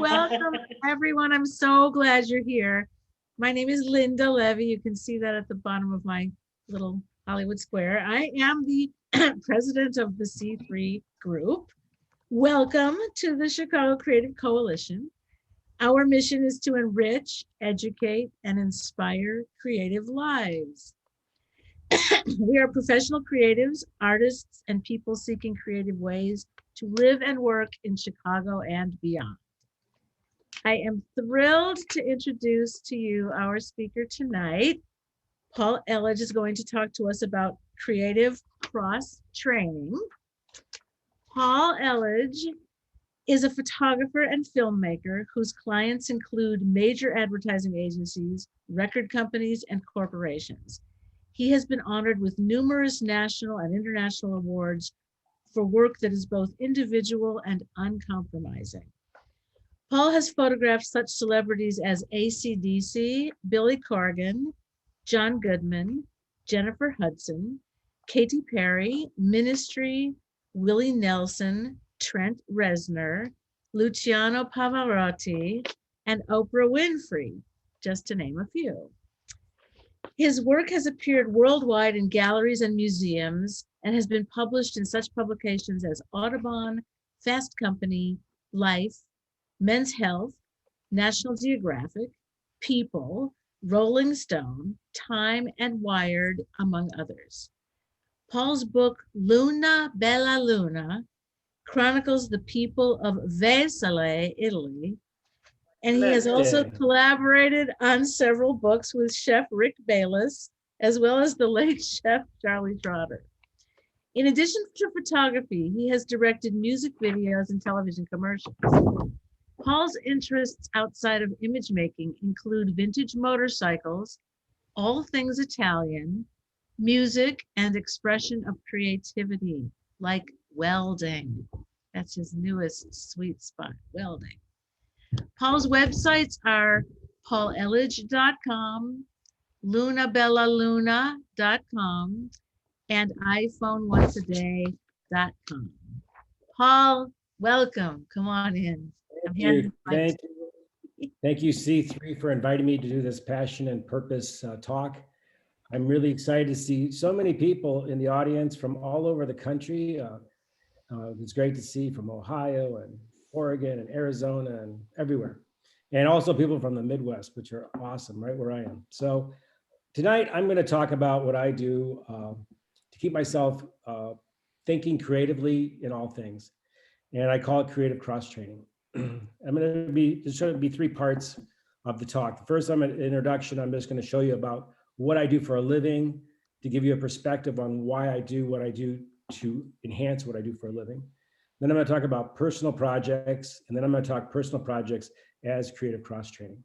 Welcome, everyone. I'm so glad you're here. My name is Linda Levy. You can see that at the bottom of my little Hollywood square. I am the president of the C3 group. Welcome to the Chicago Creative Coalition. Our mission is to enrich, educate, and inspire creative lives. We are professional creatives, artists, and people seeking creative ways to live and work in Chicago and beyond. I am thrilled to introduce to you our speaker tonight. Paul Elledge is going to talk to us about creative cross-training. Paul Elledge is a photographer and filmmaker whose clients include major advertising agencies, record companies, and corporations. He has been honored with numerous national and international awards for work that is both individual and uncompromising. Paul has photographed such celebrities as AC/DC, Billy Corgan, John Goodman, Jennifer Hudson, Katy Perry, Ministry, Willie Nelson, Trent Reznor, Luciano Pavarotti, and Oprah Winfrey, just to name a few. His work has appeared worldwide in galleries and museums and has been published in such publications as Audubon, Fast Company, Life, Men's Health, National Geographic, People, Rolling Stone, Time, and Wired, among others. Paul's book, Luna Bella Luna, chronicles the people of Vesale, Italy, and he has also collaborated on several books with Chef Rick Bayless, as well as the late Chef Charlie Trotter. In addition to photography, he has directed music videos and television commercials. Paul's interests outside of image making include vintage motorcycles, all things Italian, music, and expression of creativity, like welding. That's his newest sweet spot, welding. Paul's websites are pauledledge.com, lunabellaluna.com, and iPhone-once-a-day.com. Paul, welcome. Come on in. Thank you, C3, for inviting me to do this Passion and Purpose talk. I'm really excited to see so many people in the audience from all over the country. It's great to see from Ohio and Oregon and Arizona and everywhere. And also people from the Midwest, which are awesome, right where I am. So tonight I'm going to talk about what I do to keep myself thinking creatively in all things. And I call it creative cross-training. There's going to be three parts of the talk. The first, I'm an introduction. I'm just going to show you about what I do for a living, to give you a perspective on why I do what I do to enhance what I do for a living. Then I'm going to talk about personal projects, and then I'm going to talk personal projects as creative cross-training.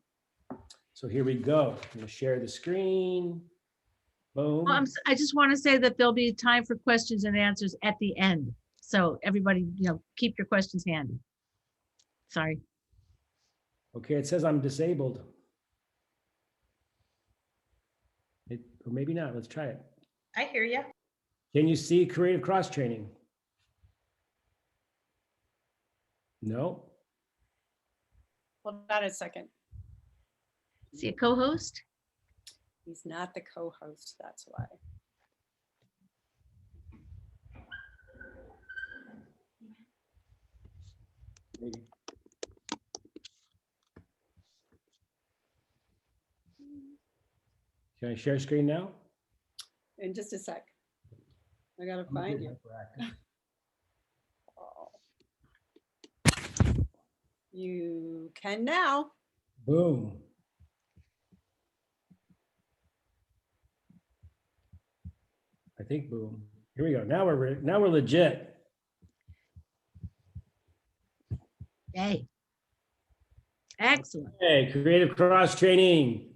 So here we go. I'm going to share the screen. Boom. Well, I just want to say that there'll be time for questions and answers at the end. So everybody, keep your questions handy. Sorry. Okay, it says I'm disabled. Or maybe not. Let's try it. I hear you. Can you see creative cross-training? No. Hold on a second. Is he a co-host? He's not the co-host, that's why. Maybe. Can I share screen now? In just a sec. I gotta find you. Oh. You can now. Boom. I think boom. Here we go. Now we're legit. Yay. Excellent. Hey, creative cross-training.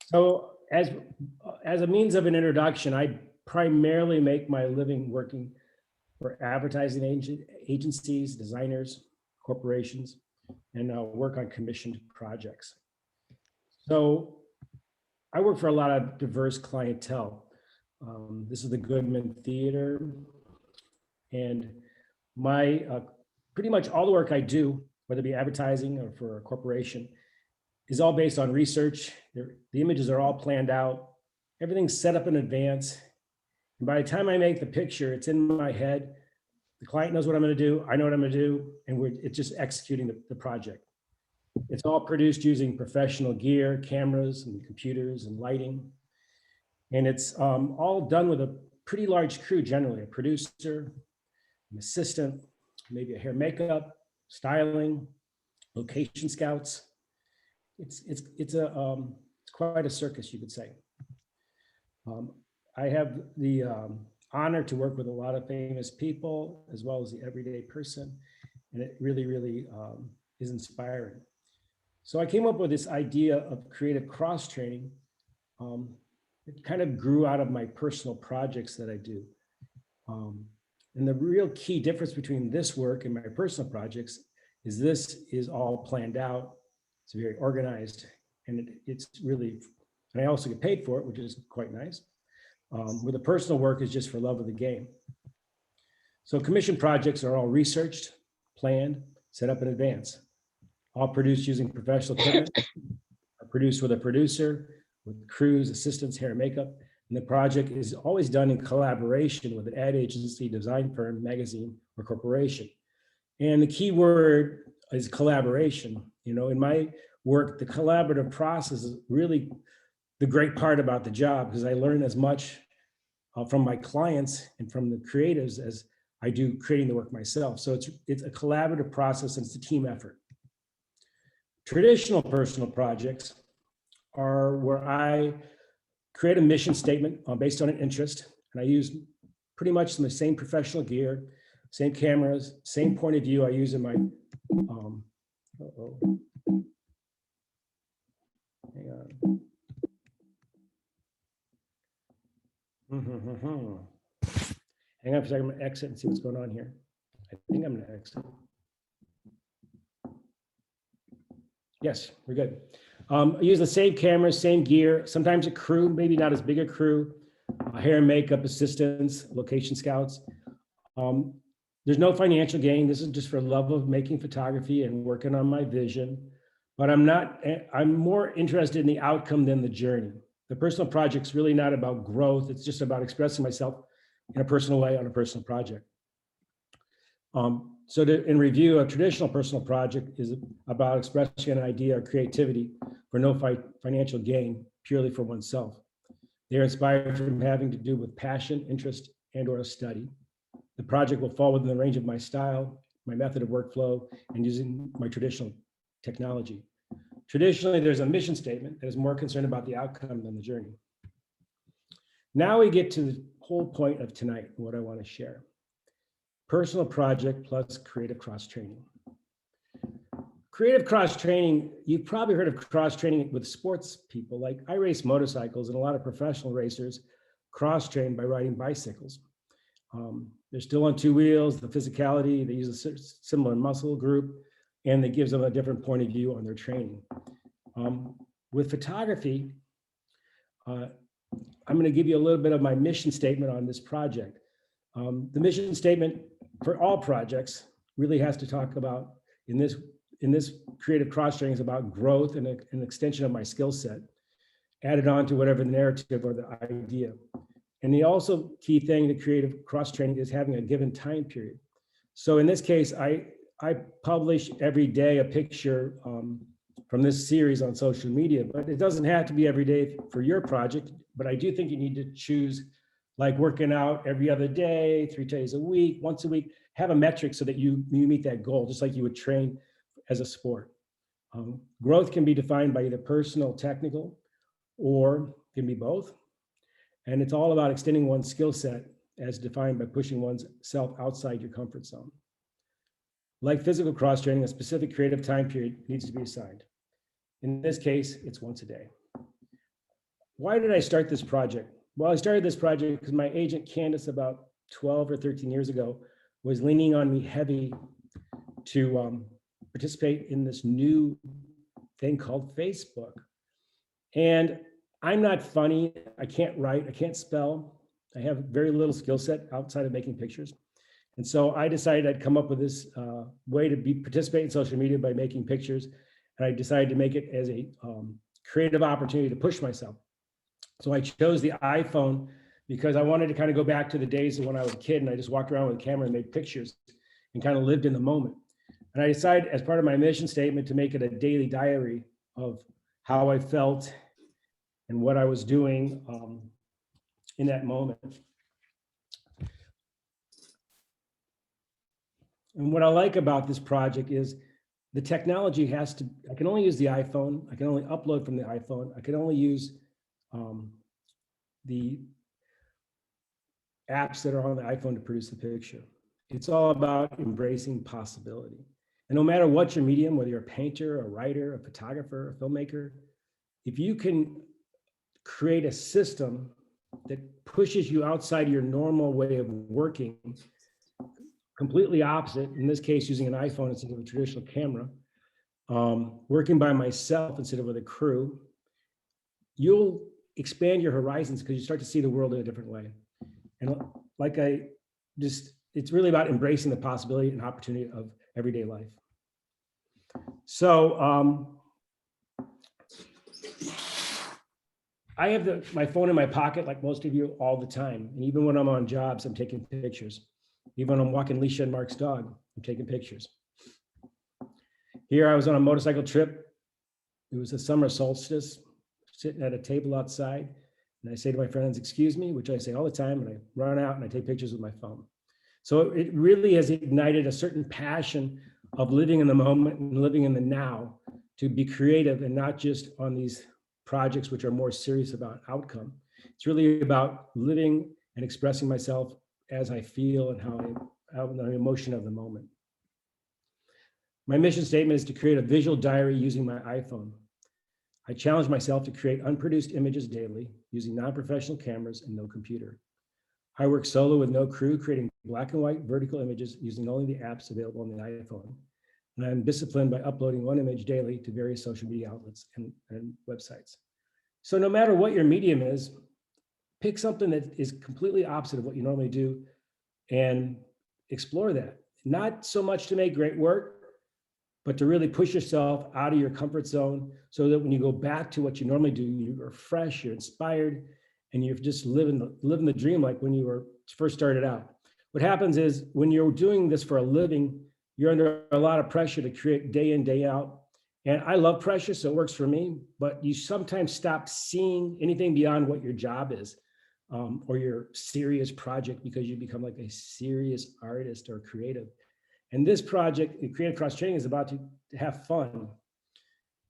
So as a means of an introduction, I primarily make my living working for advertising agencies, designers, corporations, and work on commissioned projects. So I work for a lot of diverse clientele. This is the Goodman Theater, and my pretty much all the work I do whether it be advertising or for a corporation, is all based on research. The images are all planned out. Everything's set up in advance. And by the time I make the picture, it's in my head. The client knows what I'm going to do. I know what I'm going to do. And it's just executing the project. It's all produced using professional gear, cameras and computers and lighting. And it's all done with a pretty large crew, generally, a producer, an assistant, maybe a hair makeup, styling, location scouts. It's quite a circus, you could say. I have the honor to work with a lot of famous people as well as the everyday person, and it really, really is inspiring. So I came up with this idea of creative cross-training. It kind of grew out of my personal projects that I do. And the real key difference between this work and my personal projects is this is all planned out. It's very organized, and it's really, and I also get paid for it, which is quite nice. Where the personal work is just for love of the game. So commission projects are all researched, planned, set up in advance, all produced using professional equipment, are produced with a producer, with crews, assistants, hair and makeup. And the project is always done in collaboration with an ad agency, design firm, magazine, or corporation. And the key word is collaboration. You know, in my work, the collaborative process is really the great part about the job, because I learn as much from my clients and from the creatives as I do creating the work myself. So it's a collaborative process, and it's a team effort. Traditional personal projects are where I create a mission statement based on an interest, and I use pretty much the same professional gear, same cameras, same point of view I use in my, hang on. Hang on for a second, I'm gonna exit and see what's going on here. I think I'm gonna exit. Yes, we're good. I use the same cameras, same gear, sometimes a crew, maybe not as big a crew, hair and makeup assistants, location scouts. There's no financial gain. This is just for love of making photography and working on my vision. But I'm more interested in the outcome than the journey. The personal project's really not about growth. It's just about expressing myself in a personal way on a personal project. So in review, a traditional personal project is about expressing an idea or creativity for no financial gain, purely for oneself. They're inspired from having to do with passion, interest, and or a study. The project will fall within the range of my style, my method of workflow, and using my traditional technology. Traditionally, there's a mission statement that is more concerned about the outcome than the journey. Now we get to the whole point of tonight, what I want to share. Personal project plus creative cross-training. Creative cross-training, you've probably heard of cross-training with sports people. Like I race motorcycles, and a lot of professional racers cross-train by riding bicycles. They're still on two wheels, the physicality, they use a similar muscle group, and it gives them a different point of view on their training. With photography, I'm going to give you a little bit of my mission statement on this project. The mission statement for all projects really has to talk about, in this creative cross-training, is about growth and an extension of my skill set, added on to whatever the narrative or the idea. And the also key thing to creative cross-training is having a given time period. So in this case, I publish every day a picture from this series on social media, but it doesn't have to be every day for your project. But I do think you need to choose, like working out every other day, 3 days a week, once a week, have a metric so that you meet that goal, just like you would train as a sport. Growth can be defined by either personal, technical, or can be both. And it's all about extending one's skill set as defined by pushing one's self outside your comfort zone. Like physical cross-training, a specific creative time period needs to be assigned. In this case, it's once a day. Why did I start this project? Well, I started this project because my agent, Candace, about 12 or 13 years ago, was leaning on me heavy to participate in this new thing called Facebook. And I'm not funny. I can't write. I can't spell. I have very little skill set outside of making pictures. And so I decided I'd come up with this way to participate in social media by making pictures. And I decided to make it as a creative opportunity to push myself. So I chose the iPhone because I wanted to kind of go back to the days of when I was a kid and I just walked around with a camera and made pictures and kind of lived in the moment. And I decided as part of my mission statement to make it a daily diary of how I felt and what I was doing in that moment. And what I like about this project is the technology has to, I can only use the iPhone. I can only upload from the iPhone. I can only use the apps that are on the iPhone to produce the picture. It's all about embracing possibility. And no matter what your medium, whether you're a painter, a writer, a photographer, a filmmaker, if you can create a system that pushes you outside your normal way of working, completely opposite, in this case, using an iPhone instead of a traditional camera, working by myself instead of with a crew, you'll expand your horizons because you start to see the world in a different way. And like it's really about embracing the possibility and opportunity of everyday life. So I have my phone in my pocket like most of you all the time. And even when I'm on jobs, I'm taking pictures. Even when I'm walking Leisha and Mark's dog, I'm taking pictures. Here I was on a motorcycle trip. It was the summer solstice, sitting at a table outside. And I say to my friends, excuse me, which I say all the time, and I run out and I take pictures with my phone. So it really has ignited a certain passion of living in the moment and living in the now to be creative and not just on these projects which are more serious about outcome. It's really about living and expressing myself as I feel and how the emotion of the moment. My mission statement is to create a visual diary using my iPhone. I challenge myself to create unproduced images daily using non-professional cameras and no computer. I work solo with no crew, creating black and white vertical images using only the apps available on the iPhone. And I'm disciplined by uploading one image daily to various social media outlets and websites. So no matter what your medium is, pick something that is completely opposite of what you normally do and explore that. Not so much to make great work, but to really push yourself out of your comfort zone so that when you go back to what you normally do, you're fresh, you're inspired, and you're just living the dream like when you were first started out. What happens is when you're doing this for a living, you're under a lot of pressure to create day in, day out. And I love pressure, so it works for me, but you sometimes stop seeing anything beyond what your job is or your serious project because you become like a serious artist or creative. And this project, Creative Cross Training, is about to have fun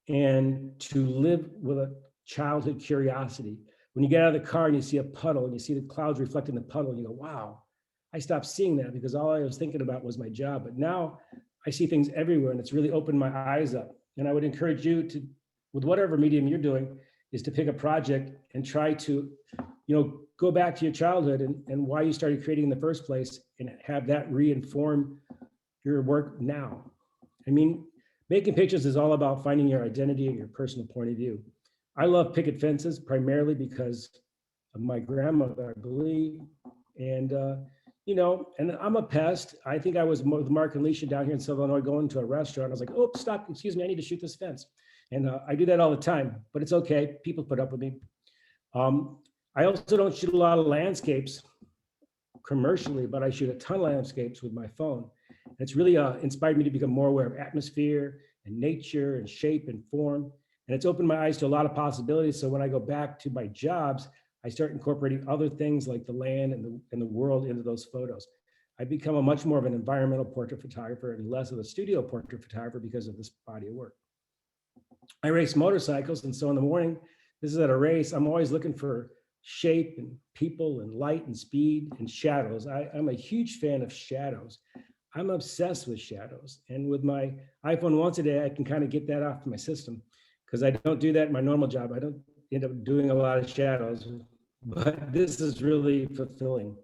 and to live with a childhood curiosity. When you get out of the car and you see a puddle and you see the clouds reflecting the puddle and you go, wow, I stopped seeing that because all I was thinking about was my job. But now I see things everywhere and it's really opened my eyes up. And I would encourage you to, with whatever medium you're doing, is to pick a project and try to, go back to your childhood and why you started creating in the first place and have that reinform your work now. I mean, making pictures is all about finding your identity and your personal point of view. I love picket fences primarily because of my grandmother, I believe. And, and I'm a pest. I think I was with Mark and Leisha down here in Southern Illinois going to a restaurant. I was like, oh, stop, excuse me, I need to shoot this fence. And I do that all the time, but it's okay. People put up with me. I also don't shoot a lot of landscapes commercially, but I shoot a ton of landscapes with my phone. And it's really inspired me to become more aware of atmosphere and nature and shape and form. And it's opened my eyes to a lot of possibilities. So when I go back to my jobs, I start incorporating other things like the land and the world into those photos. I've become a much more of an environmental portrait photographer and less of a studio portrait photographer because of this body of work. I race motorcycles. And so in the morning, this is at a race, I'm always looking for shape and people and light and speed and shadows. I'm a huge fan of shadows. I'm obsessed with shadows. And with my iPhone once a day, I can kind of get that off my system because I don't do that in my normal job. I don't end up doing a lot of shadows, but this is really fulfilling.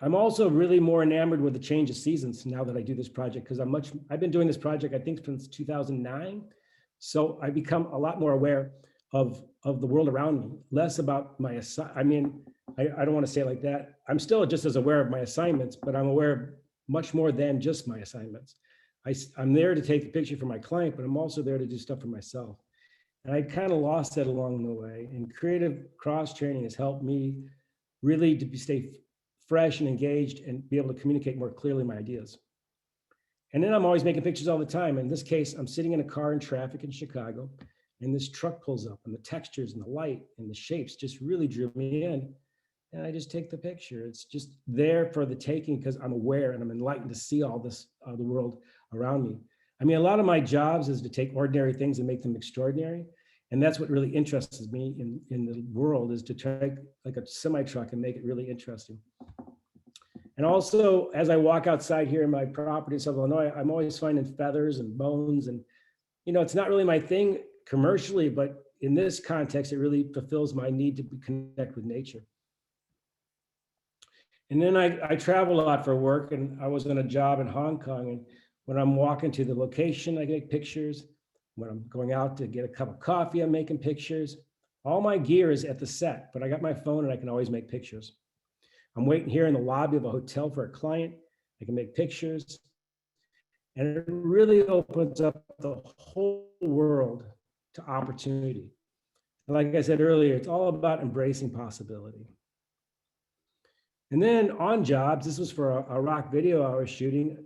I'm also really more enamored with the change of seasons now that I do this project because I've been doing this project, I think, since 2009. So I become a lot more aware of the world around me, less about my I mean, I don't want to say it like that. I'm still just as aware of my assignments, but I'm aware of much more than just my assignments. I'm there to take the picture for my client, but I'm also there to do stuff for myself. And I kind of lost that along the way. And creative cross training has helped me really to stay fresh and engaged and be able to communicate more clearly my ideas. And then I'm always making pictures all the time. In this case, I'm sitting in a car in traffic in Chicago, and this truck pulls up, and the textures and the light and the shapes just really drew me in. And I just take the picture. It's just there for the taking because I'm aware and I'm enlightened to see all this, the world around me. I mean, a lot of my jobs is to take ordinary things and make them extraordinary. And that's what really interests me in the world, is to take like a semi truck and make it really interesting. And also, as I walk outside here in my property in Southern Illinois, I'm always finding feathers and bones. And, you know, it's not really my thing commercially, but in this context, it really fulfills my need to connect with nature. And then I travel a lot for work, and I was on a job in Hong Kong. And when I'm walking to the location, I take pictures. When I'm going out to get a cup of coffee, I'm making pictures. All my gear is at the set, but I got my phone and I can always make pictures. I'm waiting here in the lobby of a hotel for a client. I can make pictures. And it really opens up the whole world to opportunity. And like I said earlier, it's all about embracing possibility. And then on jobs, this was for a rock video I was shooting.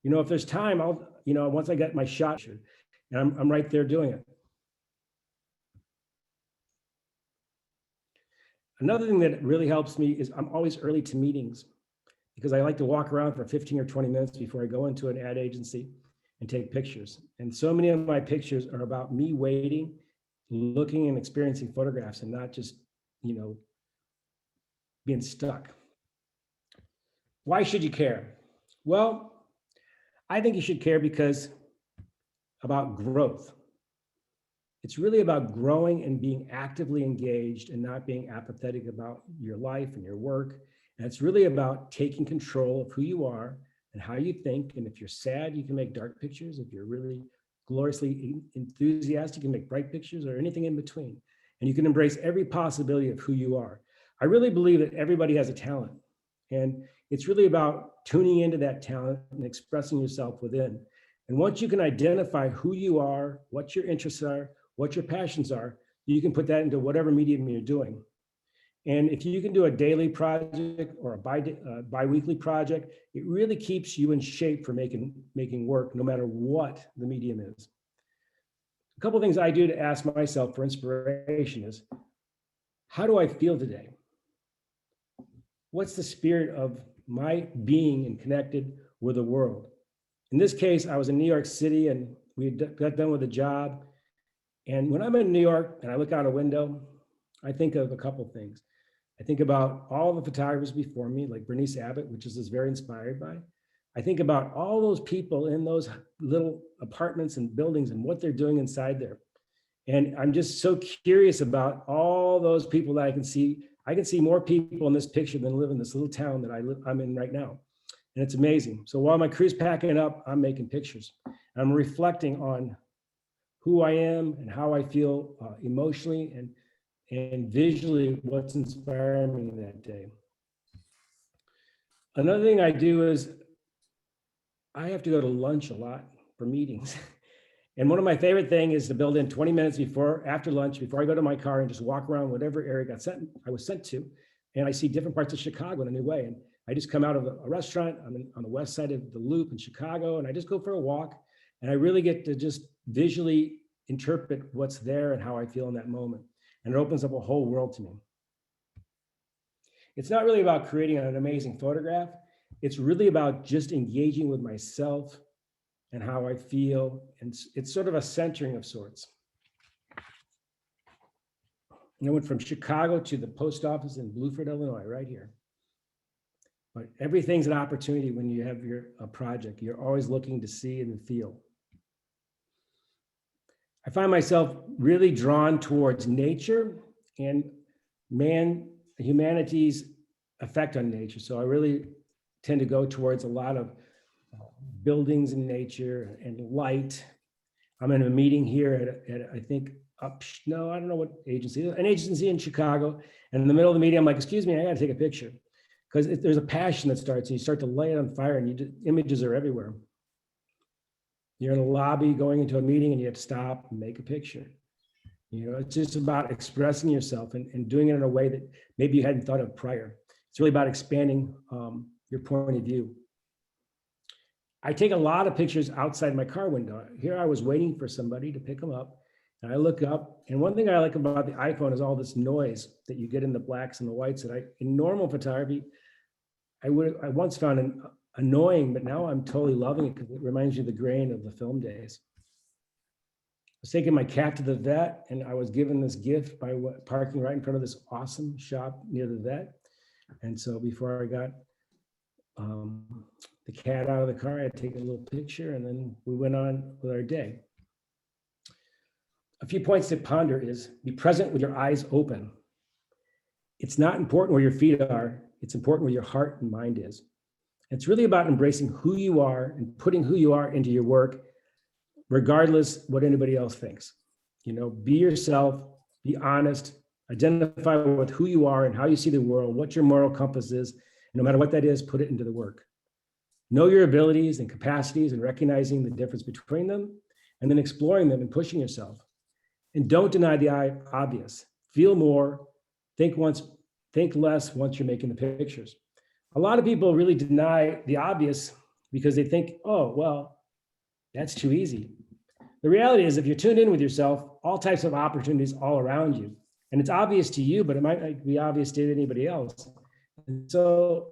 You know, if there's time, I'll, you know, once I get my shot, and I'm right there doing it. Another thing that really helps me is I'm always early to meetings, because I like to walk around for 15 or 20 minutes before I go into an ad agency and take pictures. And so many of my pictures are about me waiting, looking and experiencing photographs, and not just, you know, being stuck. Why should you care? Well, I think you should care because about growth. It's really about growing and being actively engaged and not being apathetic about your life and your work. And it's really about taking control of who you are and how you think. And if you're sad, you can make dark pictures. If you're really gloriously enthusiastic, you can make bright pictures, or anything in between. And you can embrace every possibility of who you are. I really believe that everybody has a talent. And it's really about tuning into that talent and expressing yourself within. And once you can identify who you are, what your interests are, what your passions are, you can put that into whatever medium you're doing. And if you can do a daily project or a bi-weekly project, it really keeps you in shape for making work, no matter what the medium is. A couple of things I do to ask myself for inspiration is, how do I feel today? What's the spirit of my being and connected with the world? In this case, I was in New York City, and we got done with a job. And when I'm in New York and I look out a window, I think of a couple of things. I think about all the photographers before me, like Bernice Abbott, which is very inspired by. I think about all those people in those little apartments and buildings and what they're doing inside there. And I'm just so curious about all those people that I can see. I can see more people in this picture than live in this little town that I'm in right now. And it's amazing. So while my crew's packing up, I'm making pictures. I'm reflecting on who I am and how I feel emotionally and visually, what's inspiring me that day. Another thing I do is I have to go to lunch a lot for meetings. And one of my favorite things is to build in 20 minutes after lunch, before I go to my car, and just walk around whatever area I was sent to. And I see different parts of Chicago in a new way. And I just come out of a restaurant. I'm on the west side of the Loop in Chicago, and I just go for a walk. And I really get to just visually interpret what's there and how I feel in that moment. And it opens up a whole world to me. It's not really about creating an amazing photograph. It's really about just engaging with myself and how I feel. And it's sort of a centering of sorts. I went from Chicago to the post office in Blueford, Illinois, right here. But everything's an opportunity when you have a project. You're always looking to see and feel. I find myself really drawn towards nature and humanity's effect on nature. So I really tend to go towards a lot of buildings in nature and light. I'm in a meeting here at I think no, I don't know what agency, an agency in Chicago. And in the middle of the meeting, I'm like, excuse me, I got to take a picture. Because there's a passion that starts, and you start to light it on fire, and images are everywhere. You're in a lobby going into a meeting, and you have to stop and make a picture. It's just about expressing yourself and doing it in a way that maybe you hadn't thought of prior. It's really about expanding your point of view. I take a lot of pictures outside my car window. Here I was waiting for somebody to pick them up, and I look up, and one thing I like about the iPhone is all this noise that you get in the blacks and the whites that in normal photography, I once found annoying, but now I'm totally loving it because it reminds you of the grain of the film days. I was taking my cat to the vet, and I was given this gift by parking right in front of this awesome shop near the vet. And so before I got the cat out of the car, I had to take a little picture, and then we went on with our day. A few points to ponder is be present with your eyes open. It's not important where your feet are. It's important where your heart and mind is. It's really about embracing who you are and putting who you are into your work, regardless what anybody else thinks. Be yourself, be honest, identify with who you are and how you see the world, what your moral compass is, and no matter what that is, put it into the work. Know your abilities and capacities and recognizing the difference between them, and then exploring them and pushing yourself. And don't deny the obvious. Feel more, think less once you're making the pictures. A lot of people really deny the obvious because they think, oh, well, that's too easy. The reality is, if you're tuned in with yourself, all types of opportunities all around you. And it's obvious to you, but it might not be obvious to anybody else. And so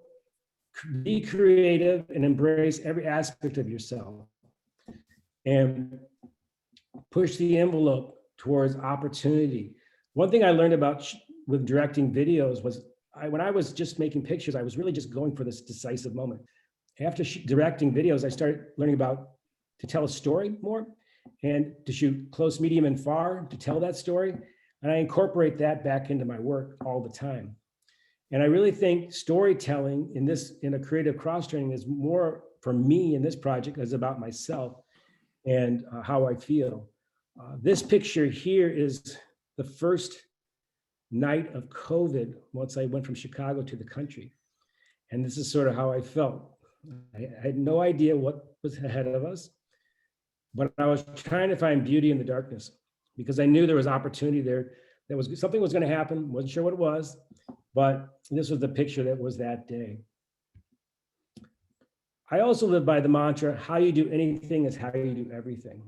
be creative and embrace every aspect of yourself. And push the envelope towards opportunity. One thing I learned about with directing videos was when I was just making pictures, I was really just going for this decisive moment. After directing videos, I started learning about to tell a story more and to shoot close, medium, and far to tell that story. And I incorporate that back into my work all the time. And I really think storytelling in a creative cross-training is more, for me in this project, is about myself and how I feel. This picture here is the first night of COVID once I went from Chicago to the country. And this is sort of how I felt. I had no idea what was ahead of us, but I was trying to find beauty in the darkness because I knew there was opportunity there. Something was going to happen, wasn't sure what it was, but this was the picture that was that day. I also live by the mantra, how you do anything is how you do everything.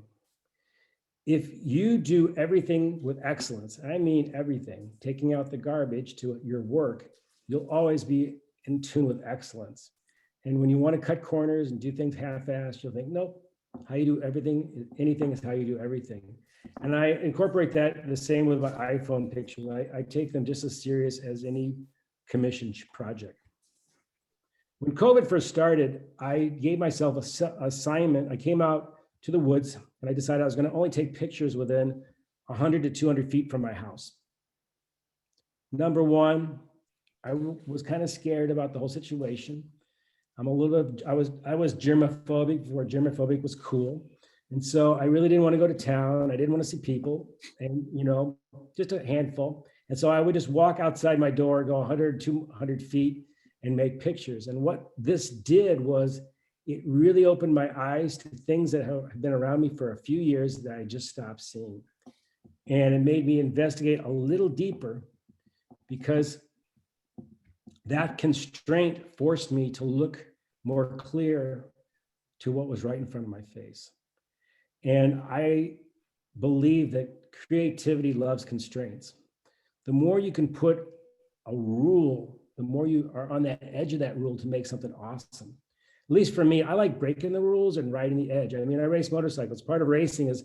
If you do everything with excellence, and I mean everything, taking out the garbage to your work, you'll always be in tune with excellence. And when you want to cut corners and do things half-assed, you'll think, nope, how you do anything is how you do everything. And I incorporate that the same with my iPhone pictures. I take them just as serious as any commissioned project. When COVID first started, I gave myself an assignment. I came out to the woods and I decided I was going to only take pictures within 100 to 200 feet from my house. Number one, I was kind of scared about the whole situation. I was germophobic before germophobic was cool. And so I really didn't want to go to town. I didn't want to see people and, just a handful. And so I would just walk outside my door, go 100, 200 feet and make pictures. And what this did was it really opened my eyes to things that have been around me for a few years that I just stopped seeing. And it made me investigate a little deeper because that constraint forced me to look more clear to what was right in front of my face. And I believe that creativity loves constraints. The more you can put a rule, the more you are on that edge of that rule to make something awesome. At least for me, I like breaking the rules and riding the edge. I mean, I race motorcycles. Part of racing is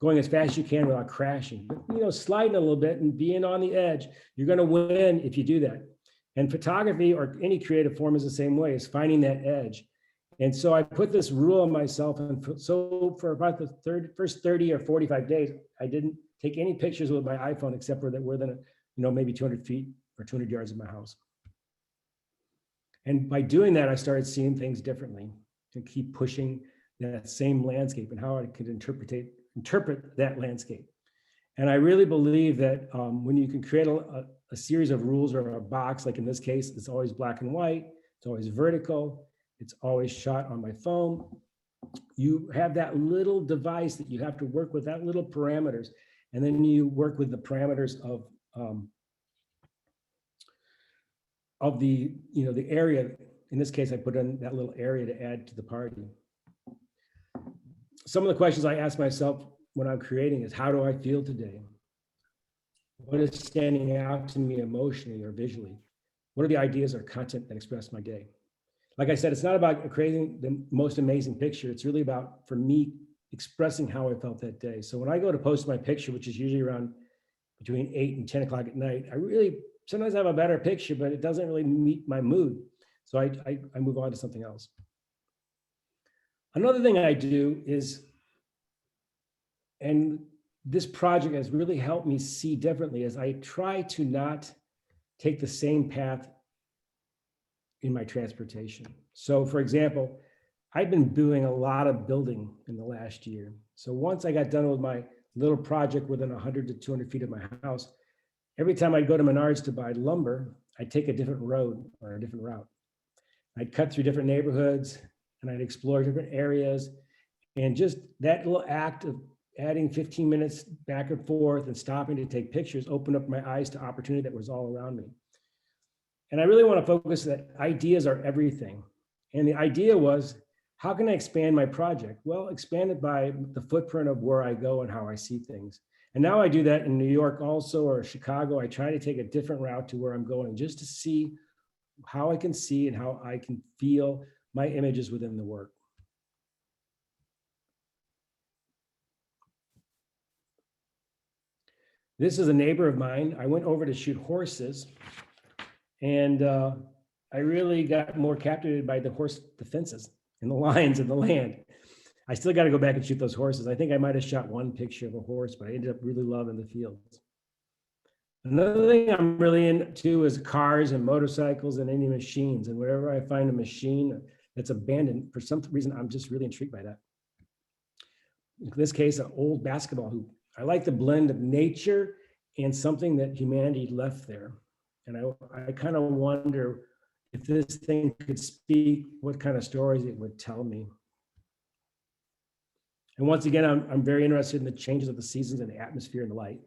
going as fast as you can without crashing, but sliding a little bit and being on the edge. You're going to win if you do that. And photography or any creative form is the same way, is finding that edge. And so I put this rule on myself. And so for about the first 30 or 45 days, I didn't take any pictures with my iPhone except for that were within, maybe 200 feet or 200 yards of my house. And by doing that, I started seeing things differently and keep pushing that same landscape and how I could interpret that landscape. And I really believe that when you can create a series of rules or a box, like in this case, it's always black and white, it's always vertical, it's always shot on my phone. You have that little device that you have to work with, that little parameters, and then you work with the parameters of the, the area. In this case, I put in that little area to add to the party. Some of the questions I ask myself when I'm creating is, how do I feel today? What is standing out to me emotionally or visually? What are the ideas or content that express my day? Like I said, it's not about creating the most amazing picture. It's really about, for me, expressing how I felt that day. So when I go to post my picture, which is usually around between 8 and 10 o'clock at night, I really sometimes have a better picture, but it doesn't really meet my mood. So I move on to something else. Another thing I do is, and this project has really helped me see differently, is I try to not take the same path in my transportation. So for example, I've been doing a lot of building in the last year. So once I got done with my little project within 100 to 200 feet of my house, every time I'd go to Menards to buy lumber, I'd take a different road or a different route. I'd cut through different neighborhoods and I'd explore different areas. And just that little act of adding 15 minutes back and forth and stopping to take pictures opened up my eyes to opportunity that was all around me. And I really want to focus that ideas are everything. And the idea was, how can I expand my project? Well, expand it by the footprint of where I go and how I see things. And now I do that in New York also, or Chicago. I try to take a different route to where I'm going, just to see how I can see and how I can feel my images within the work. This is a neighbor of mine. I went over to shoot horses, and I really got more captivated by the horse defenses and the lines and the land. I still got to go back and shoot those horses. I think I might have shot one picture of a horse, but I ended up really loving the fields. Another thing I'm really into is cars and motorcycles and any machines. And wherever I find a machine that's abandoned, for some reason, I'm just really intrigued by that. In this case, an old basketball hoop. I like the blend of nature and something that humanity left there. And I kind of wonder if this thing could speak, what kind of stories it would tell me. And once again, I'm very interested in the changes of the seasons and the atmosphere and the light.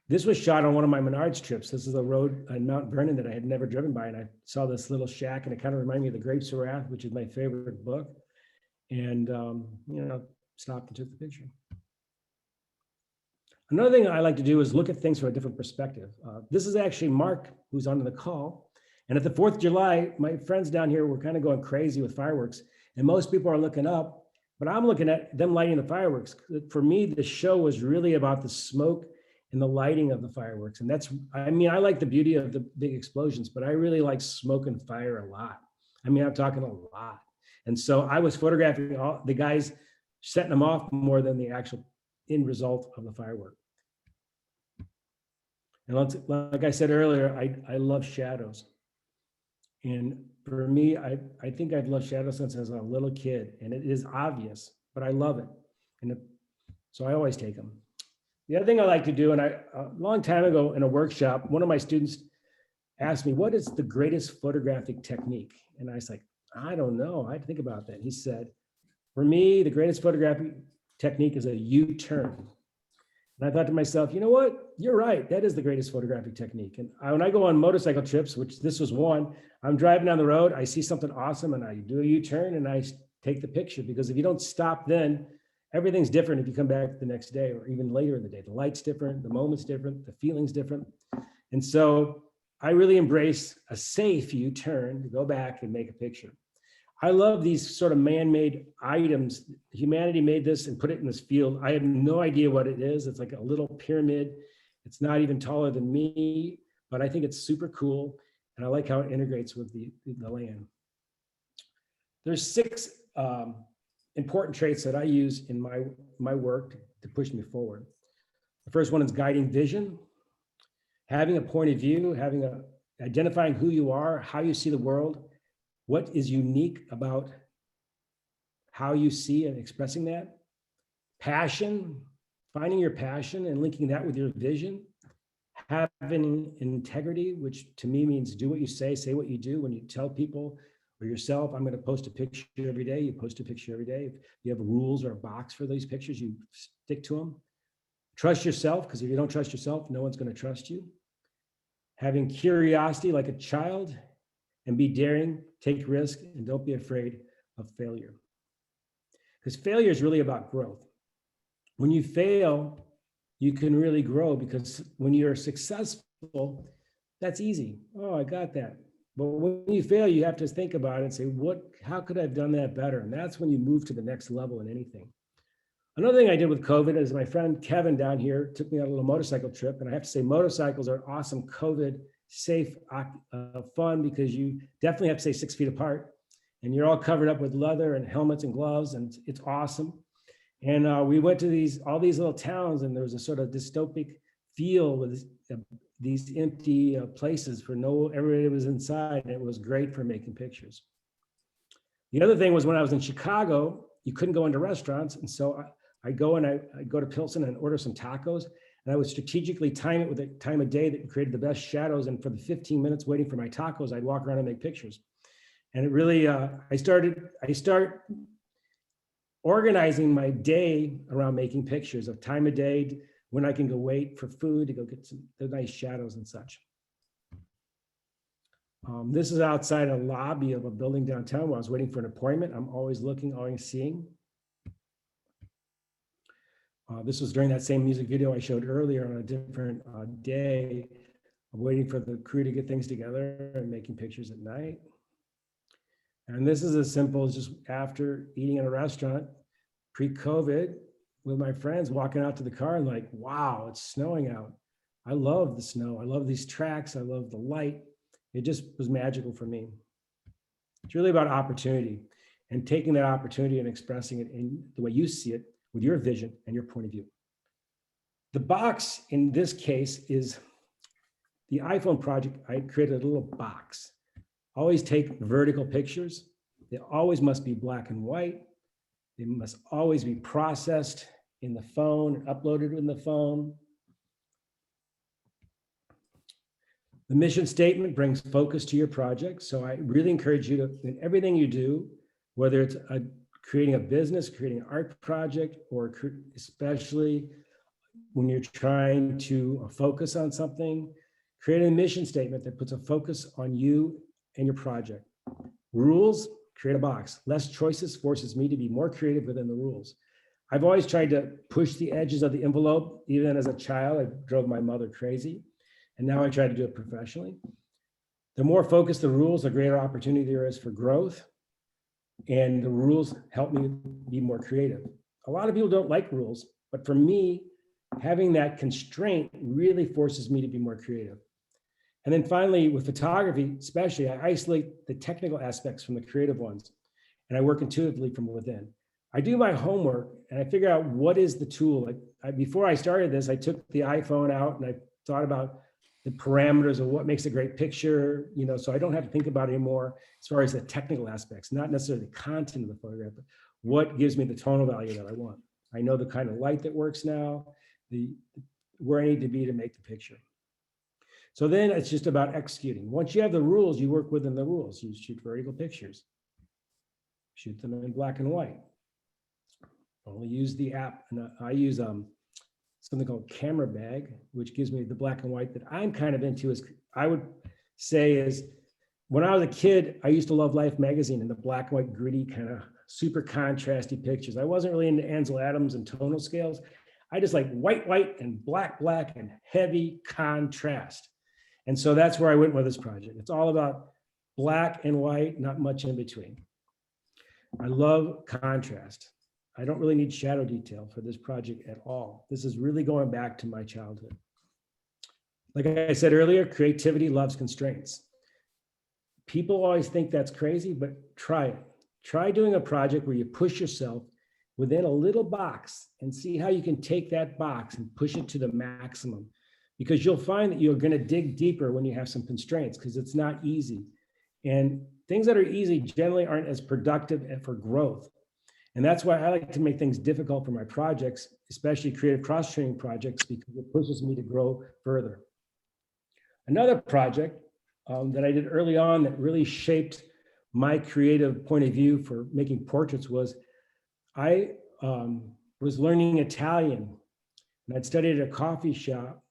This was shot on one of my Menards trips. This is a road on Mount Vernon that I had never driven by, and I saw this little shack, and it kind of reminded me of The Grapes of Wrath, which is my favorite book. And stopped and took the picture. Another thing I like to do is look at things from a different perspective. This is actually Mark, who's on the call. And at the 4th of July, my friends down here were kind of going crazy with fireworks. And most people are looking up, but I'm looking at them lighting the fireworks. For me, the show was really about the smoke and the lighting of the fireworks. And I like the beauty of the big explosions, but I really like smoke and fire a lot. I'm talking a lot. And so I was photographing all the guys setting them off more than the actual end result of the firework. And like I said earlier, I love shadows. And for me, I think I've loved shadows since I was a little kid, and it is obvious, but I love it. And so I always take them. The other thing I like to do, and a long time ago in a workshop, one of my students asked me, what is the greatest photographic technique? And I was like, I don't know. I had to think about that. He said, for me, the greatest photographic technique is a U-turn. And I thought to myself, you know what? You're right. That is the greatest photographic technique. And when I go on motorcycle trips, which this was one, I'm driving down the road, I see something awesome, and I do a U-turn and I take the picture. Because if you don't stop then, everything's different if you come back the next day or even later in the day. The light's different, the moment's different, the feeling's different. And so I really embrace a safe U-turn to go back and make a picture. I love these sort of man-made items. Humanity made this and put it in this field. I have no idea what it is. It's like a little pyramid. It's not even taller than me, but I think it's super cool. And I like how it integrates with the land. There's 6 important traits that I use in my work to push me forward. The first one is guiding vision, having a point of view, identifying who you are, how you see the world, what is unique about how you see and expressing that, passion, finding your passion and linking that with your vision, having integrity, which to me means do what you say what you do. When you tell people or yourself, I'm going to post a picture every day, you post a picture every day. If you have rules or a box for these pictures, you stick to them. Trust yourself, because if you don't trust yourself, no one's going to trust you. Having curiosity like a child, and be daring, take risk, and don't be afraid of failure. Because failure is really about growth. When you fail, you can really grow, because when you're successful, that's easy. Oh, I got that. But when you fail, you have to think about it and say, how could I have done that better? And that's when you move to the next level in anything. Another thing I did with COVID is my friend Kevin down here took me on a little motorcycle trip. And I have to say, motorcycles are awesome COVID safe fun, because you definitely have to stay 6 feet apart. And you're all covered up with leather and helmets and gloves, and it's awesome. And we went to all these little towns, and there was a sort of dystopic feel with these empty places everybody was inside, and it was great for making pictures. The other thing was when I was in Chicago, you couldn't go into restaurants. And so I'd go to Pilsen and order some tacos, and I would strategically time it with the time of day that created the best shadows. And for the 15 minutes waiting for my tacos, I'd walk around and make pictures. And it really, I start organizing my day around making pictures of time of day, when I can go wait for food to go get the nice shadows and such. This is outside a lobby of a building downtown where I was waiting for an appointment. I'm always looking, always seeing. This was during that same music video I showed earlier on a different day. I'm waiting for the crew to get things together and making pictures at night. And this is as simple as just after eating in a restaurant, pre-COVID, with my friends, walking out to the car and like, wow, it's snowing out. I love the snow. I love these tracks. I love the light. It just was magical for me. It's really about opportunity, and taking that opportunity and expressing it in the way you see it with your vision and your point of view. The box in this case is the iPhone project. I created a little box. Always take vertical pictures. They always must be black and white. They must always be processed in the phone and uploaded in the phone. The mission statement brings focus to your project. So I really encourage you to, in everything you do, whether it's creating a business, creating an art project, or especially when you're trying to focus on something, create a mission statement that puts a focus on you and your project. Rules, create a box. Less choices forces me to be more creative within the rules. I've always tried to push the edges of the envelope. Even as a child, I drove my mother crazy. And now I try to do it professionally. The more focused the rules, the greater opportunity there is for growth. And the rules help me be more creative. A lot of people don't like rules, but for me, having that constraint really forces me to be more creative. And then finally, with photography, especially, I isolate the technical aspects from the creative ones, and I work intuitively from within. I do my homework and I figure out what is the tool. Before I started this, I took the iPhone out and I thought about the parameters of what makes a great picture, so I don't have to think about it anymore as far as the technical aspects, not necessarily the content of the photograph, but what gives me the tonal value that I want. I know the kind of light that works now, where I need to be to make the picture. So then it's just about executing. Once you have the rules, you work within the rules. You shoot vertical pictures, shoot them in black and white. Only use the app, and I use something called Camera Bag, which gives me the black and white that I'm kind of into. Is I would say is when I was a kid, I used to love Life magazine and the black and white gritty kind of super contrasty pictures. I wasn't really into Ansel Adams and tonal scales. I just like white and black and heavy contrast. And so that's where I went with this project. It's all about black and white, not much in between. I love contrast. I don't really need shadow detail for this project at all. This is really going back to my childhood. Like I said earlier, creativity loves constraints. People always think that's crazy, but try it. Try doing a project where you push yourself within a little box and see how you can take that box and push it to the maximum. Because you'll find that you're going to dig deeper when you have some constraints, because it's not easy. And things that are easy generally aren't as productive and for growth. And that's why I like to make things difficult for my projects, especially creative cross-training projects, because it pushes me to grow further. Another project that I did early on that really shaped my creative point of view for making portraits was I was learning Italian, and I'd studied at a coffee shop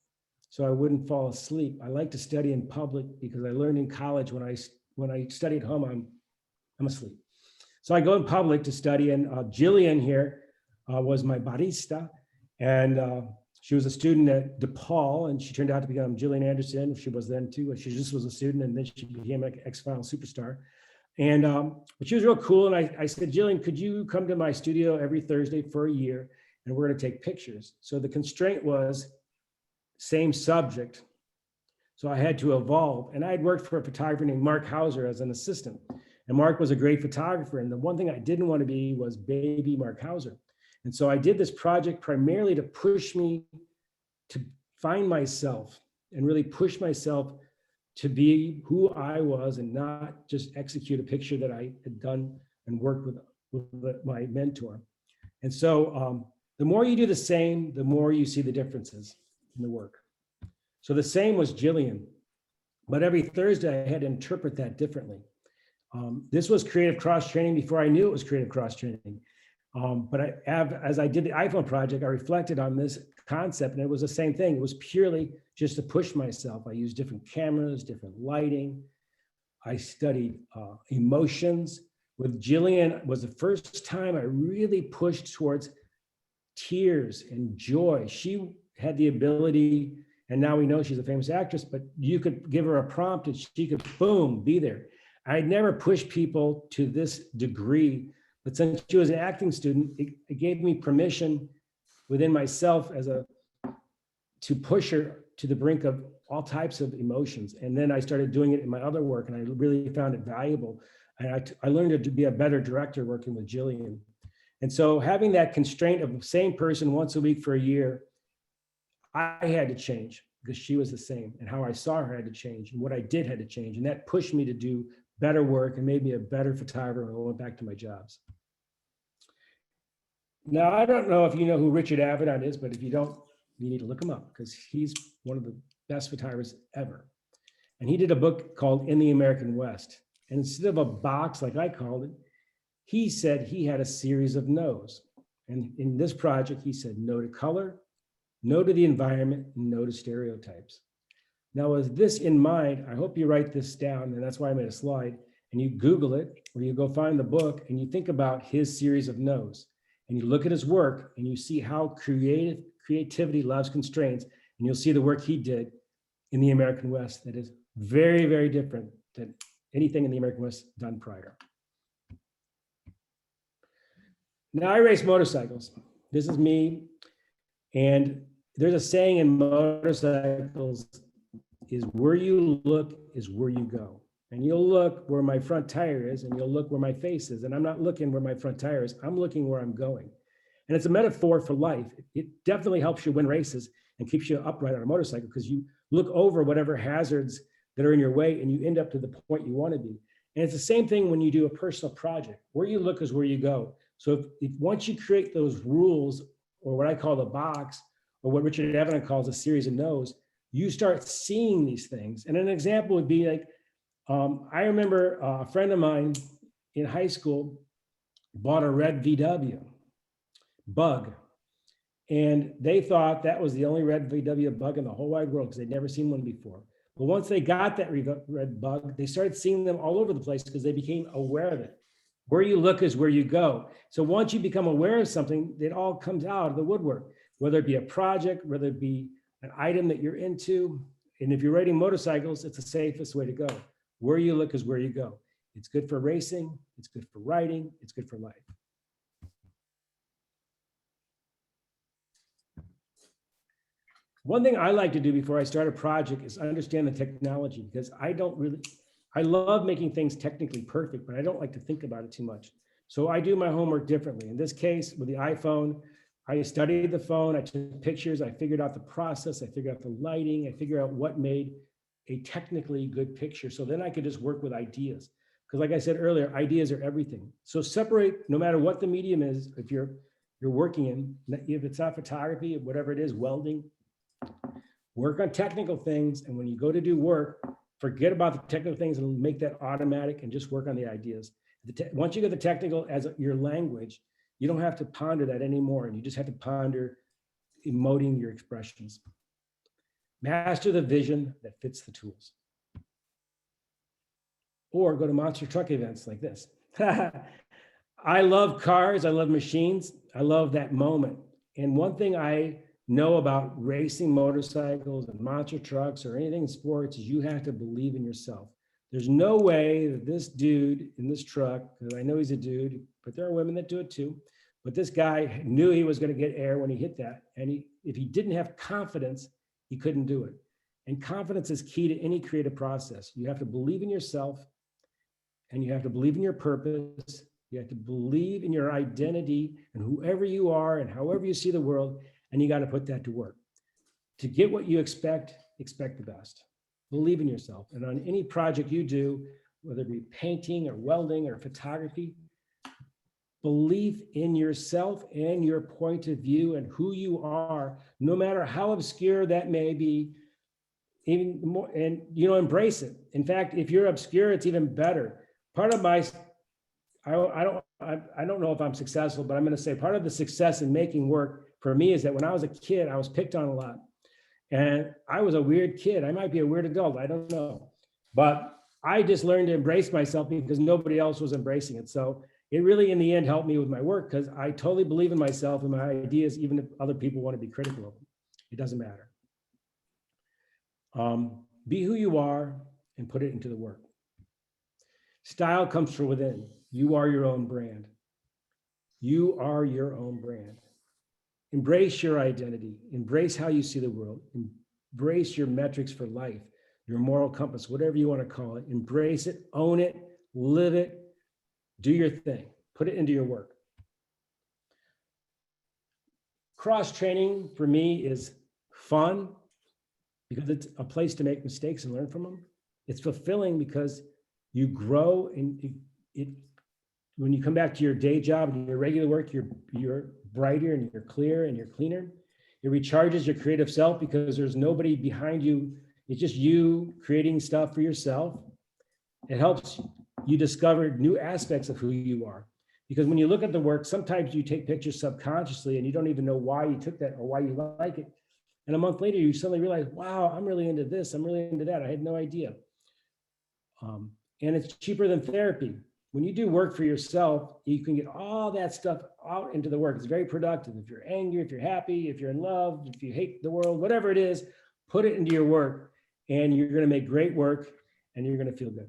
so I wouldn't fall asleep. I like to study in public because I learned in college when I study at home, I'm asleep. So I go in public to study, and Jillian here was my barista, and she was a student at DePaul, and she turned out to become Jillian Anderson. She was then too. She just was a student, and then she became an X-Files superstar. And but she was real cool. And I said, Jillian, could you come to my studio every Thursday for a year, and we're going to take pictures? So the constraint was same subject. So I had to evolve. And I had worked for a photographer named Mark Hauser as an assistant. And Mark was a great photographer. And the one thing I didn't want to be was baby Mark Hauser. And so I did this project primarily to push me to find myself and really push myself to be who I was and not just execute a picture that I had done and worked with my mentor. And so the more you do the same, the more you see the differences in the work. So the same was Jillian, but every Thursday I had to interpret that differently. This was creative cross-training before I knew it was creative cross-training. But as I did the iPhone project, I reflected on this concept, and it was the same thing. It was purely just to push myself. I used different cameras, different lighting. I studied emotions. With Jillian, was the first time I really pushed towards tears and joy. She had the ability, and now we know she's a famous actress, but you could give her a prompt and she could, boom, be there. I'd never pushed people to this degree, but since she was an acting student, it gave me permission within myself to push her to the brink of all types of emotions. And then I started doing it in my other work, and I really found it valuable. And I learned to be a better director working with Jillian. And so having that constraint of the same person once a week for a year, I had to change because she was the same, and how I saw her had to change, and what I did had to change. And that pushed me to do better work and made me a better photographer when I went back to my jobs. Now, I don't know if you know who Richard Avedon is, but if you don't, you need to look him up because he's one of the best photographers ever. And he did a book called In the American West. And instead of a box like I called it, he said he had a series of no's. And in this project, he said no to color, no to the environment, no to stereotypes. Now, with this in mind, I hope you write this down, and that's why I made a slide, and you Google it, or you go find the book, and you think about his series of no's, and you look at his work, and you see how creativity loves constraints, and you'll see the work he did in the American West that is very, very different than anything in the American West done prior. Now, I race motorcycles. This is me, and there's a saying in motorcycles is where you look is where you go. And you'll look where my front tire is, and you'll look where my face is. And I'm not looking where my front tire is, I'm looking where I'm going. And it's a metaphor for life. It definitely helps you win races and keeps you upright on a motorcycle because you look over whatever hazards that are in your way and you end up to the point you want to be. And it's the same thing when you do a personal project. Where you look is where you go. So if once you create those rules, or what I call the box, or what Richard Avedon calls a series of no's, you start seeing these things. And an example would be like, I remember a friend of mine in high school bought a red VW Bug. And they thought that was the only red VW Bug in the whole wide world because they'd never seen one before. But once they got that red Bug, they started seeing them all over the place because they became aware of it. Where you look is where you go. So once you become aware of something, it all comes out of the woodwork, whether it be a project, whether it be an item that you're into. And if you're riding motorcycles, it's the safest way to go. Where you look is where you go. It's good for racing. It's good for writing. It's good for life. One thing I like to do before I start a project is understand the technology because I love making things technically perfect, but I don't like to think about it too much. So I do my homework differently. In this case, with the iPhone, I studied the phone, I took pictures, I figured out the process, I figured out the lighting, I figured out what made a technically good picture. So then I could just work with ideas. Because like I said earlier, ideas are everything. So separate, no matter what the medium is, if you're working in, if it's not photography, whatever it is, welding, work on technical things. And when you go to do work, forget about the technical things and make that automatic and just work on the ideas. Once you get the technical as your language, you don't have to ponder that anymore. And you just have to ponder emoting your expressions. Master the vision that fits the tools. Or go to monster truck events like this. I love cars. I love machines. I love that moment. And one thing I know about racing motorcycles and monster trucks or anything in sports is you have to believe in yourself. There's no way that this dude in this truck, because I know he's a dude, but there are women that do it too. But this guy knew he was going to get air when he hit that. And if he didn't have confidence, he couldn't do it. And confidence is key to any creative process. You have to believe in yourself, and you have to believe in your purpose. You have to believe in your identity and whoever you are and however you see the world. And you got to put that to work. To get what you expect the best. Believe in yourself. And on any project you do, whether it be painting or welding or photography, believe in yourself and your point of view and who you are, no matter how obscure that may be, even more, and embrace it. In fact, if you're obscure, it's even better. Part of my, I don't know if I'm successful, but I'm going to say part of the success in making work for me is that when I was a kid, I was picked on a lot. And I was a weird kid. I might be a weird adult. I don't know. But I just learned to embrace myself because nobody else was embracing it. So it really, in the end, helped me with my work because I totally believe in myself and my ideas, even if other people want to be critical of them. It doesn't matter. Be who you are and put it into the work. Style comes from within. You are your own brand. You are your own brand. Embrace your identity. Embrace how you see the world. Embrace your metrics for life, your moral compass, whatever you want to call it. Embrace it, own it, live it, do your thing, put it into your work. Cross-training for me is fun because it's a place to make mistakes and learn from them. It's fulfilling because you grow and when you come back to your day job and your regular work, you're brighter and you're clear and you're cleaner. It recharges your creative self because there's nobody behind you. It's just you creating stuff for yourself. It helps you discover new aspects of who you are. Because when you look at the work, sometimes you take pictures subconsciously and you don't even know why you took that or why you like it. And a month later, you suddenly realize, wow, I'm really into this. I'm really into that. I had no idea. And it's cheaper than therapy. When you do work for yourself, you can get all that stuff out into the work. It's very productive. If you're angry, if you're happy, if you're in love, if you hate the world, whatever it is, put it into your work and you're going to make great work and you're going to feel good.